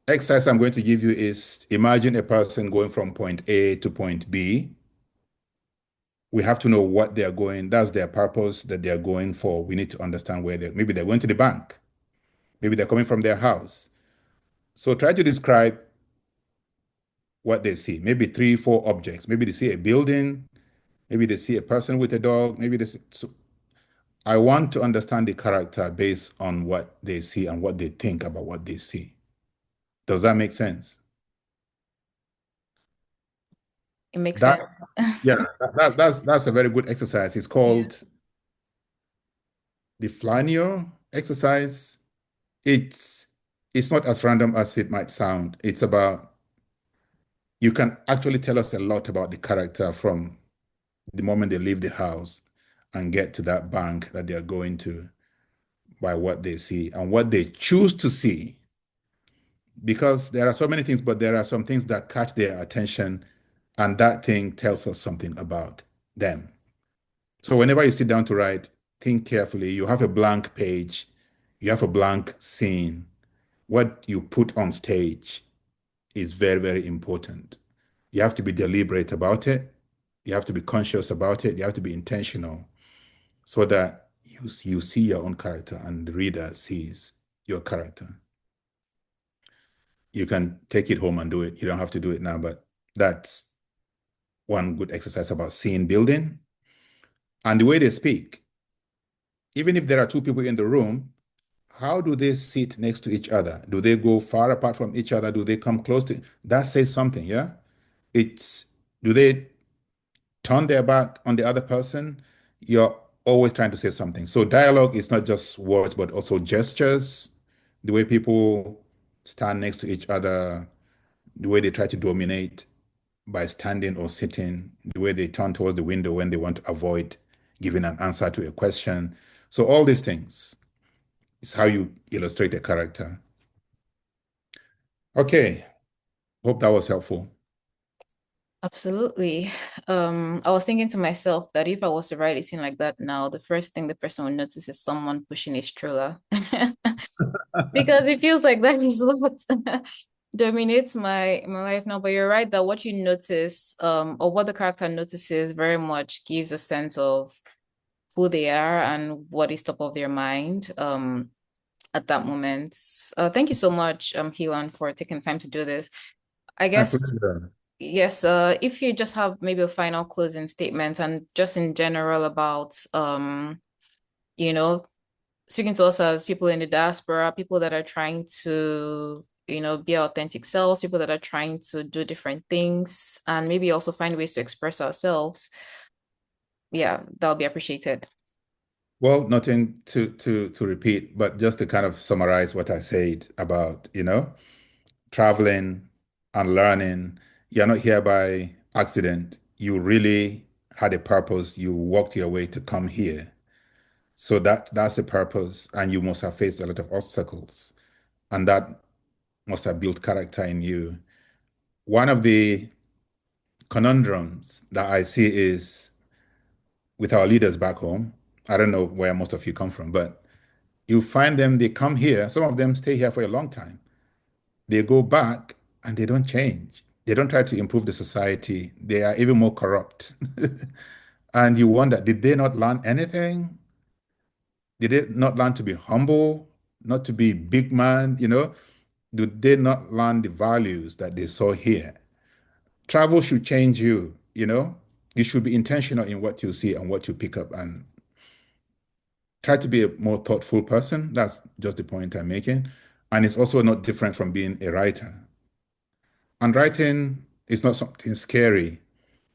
Speaker 2: Exercise I'm going to give you is imagine a person going from point A to point B. We have to know what they're going, that's their purpose that they're going for. We need to understand maybe they're going to the bank. Maybe they're coming from their house. So try to describe what they see. Maybe 3, 4 objects. Maybe they see a building. Maybe they see a person with a dog. So I want to understand the character based on what they see and what they think about what they see. Does that make sense?
Speaker 1: It makes
Speaker 2: That,
Speaker 1: sense.
Speaker 2: yeah, that's a very good exercise. It's called the Flaneur exercise. It's not as random as it might sound. It's about, you can actually tell us a lot about the character from the moment they leave the house and get to that bank that they're going to by what they see and what they choose to see. Because there are so many things, but there are some things that catch their attention, and that thing tells us something about them. So whenever you sit down to write, think carefully. You have a blank page, you have a blank scene. What you put on stage is very, very important. You have to be deliberate about it. You have to be conscious about it. You have to be intentional so that you see your own character and the reader sees your character. You can take it home and do it. You don't have to do it now, but that's one good exercise about scene building. And the way they speak, even if there are two people in the room, how do they sit next to each other? Do they go far apart from each other? Do they come close to? That says something, yeah? It's, do they turn their back on the other person? You're always trying to say something. So dialogue is not just words, but also gestures, the way people stand next to each other, the way they try to dominate by standing or sitting, the way they turn towards the window when they want to avoid giving an answer to a question. So all these things is how you illustrate a character. Okay, hope that was helpful.
Speaker 1: Absolutely. I was thinking to myself that if I was to write a scene like that now, the first thing the person would notice is someone pushing a stroller. Because it feels like that is what dominates my life now. But you're right that what you notice, or what the character notices very much gives a sense of who they are and what is top of their mind at that moment. Thank you so much, Helon, for taking time to do this. I
Speaker 2: My
Speaker 1: guess
Speaker 2: pleasure.
Speaker 1: yes, if you just have maybe a final closing statement and just in general about you know, speaking to us as people in the diaspora, people that are trying to, be authentic selves, people that are trying to do different things, and maybe also find ways to express ourselves. Yeah, that'll be appreciated.
Speaker 2: Well, nothing to repeat, but just to kind of summarize what I said about, traveling and learning. You're not here by accident. You really had a purpose. You walked your way to come here. So that's the purpose, and you must have faced a lot of obstacles, and that must have built character in you. One of the conundrums that I see is with our leaders back home. I don't know where most of you come from, but you find them, they come here, some of them stay here for a long time. They go back and they don't change. They don't try to improve the society. They are even more corrupt. And you wonder, did they not learn anything? Did they not learn to be humble, not to be big man, Did they not learn the values that they saw here? Travel should change you. You should be intentional in what you see and what you pick up and try to be a more thoughtful person. That's just the point I'm making. And it's also not different from being a writer. And writing is not something scary.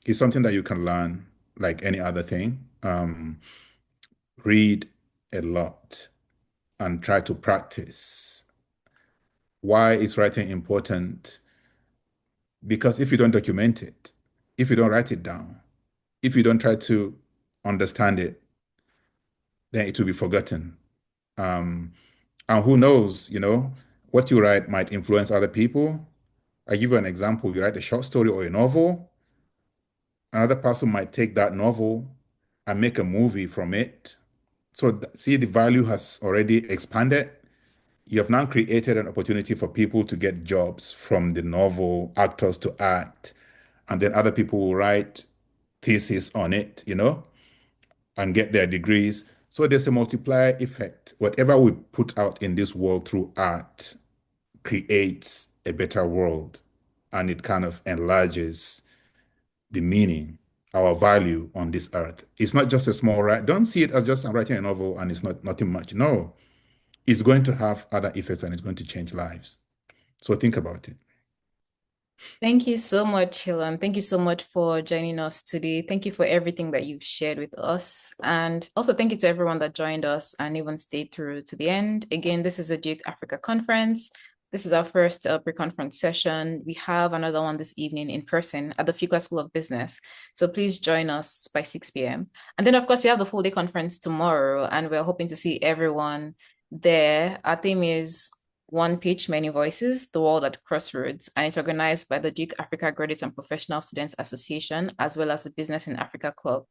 Speaker 2: It's something that you can learn like any other thing. Read a lot and try to practice. Why is writing important? Because if you don't document it, if you don't write it down, if you don't try to understand it, then it will be forgotten. Um, and who knows, what you write might influence other people. I give you an example. You write a short story or a novel, another person might take that novel and make a movie from it. So see, the value has already expanded. You have now created an opportunity for people to get jobs from the novel, actors to act, and then other people will write thesis on it, and get their degrees. So there's a multiplier effect. Whatever we put out in this world through art creates a better world, and it kind of enlarges the meaning, our value on this earth. It's not just a small right. Don't see it as just I'm writing a novel and it's not nothing much. No, it's going to have other effects and it's going to change lives. So think about it.
Speaker 1: Thank you so much, Helen. Thank you so much for joining us today. Thank you for everything that you've shared with us. And also thank you to everyone that joined us and even stayed through to the end. Again, this is the Duke Africa Conference. This is our first pre-conference session. We have another one this evening in person at the Fuqua School of Business. So please join us by 6 p.m. And then, of course, we have the full day conference tomorrow, and we're hoping to see everyone there. Our theme is One Pitch, Many Voices, The World at Crossroads, and it's organized by the Duke Africa Graduates and Professional Students Association, as well as the Business in Africa Club.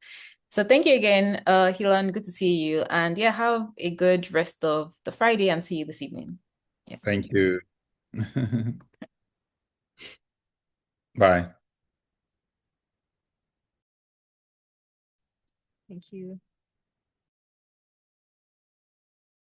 Speaker 1: So thank you again, Hilan. Good to see you. And yeah, have a good rest of the Friday and see you this evening. Yeah.
Speaker 2: Thank you. Bye.
Speaker 6: Thank you.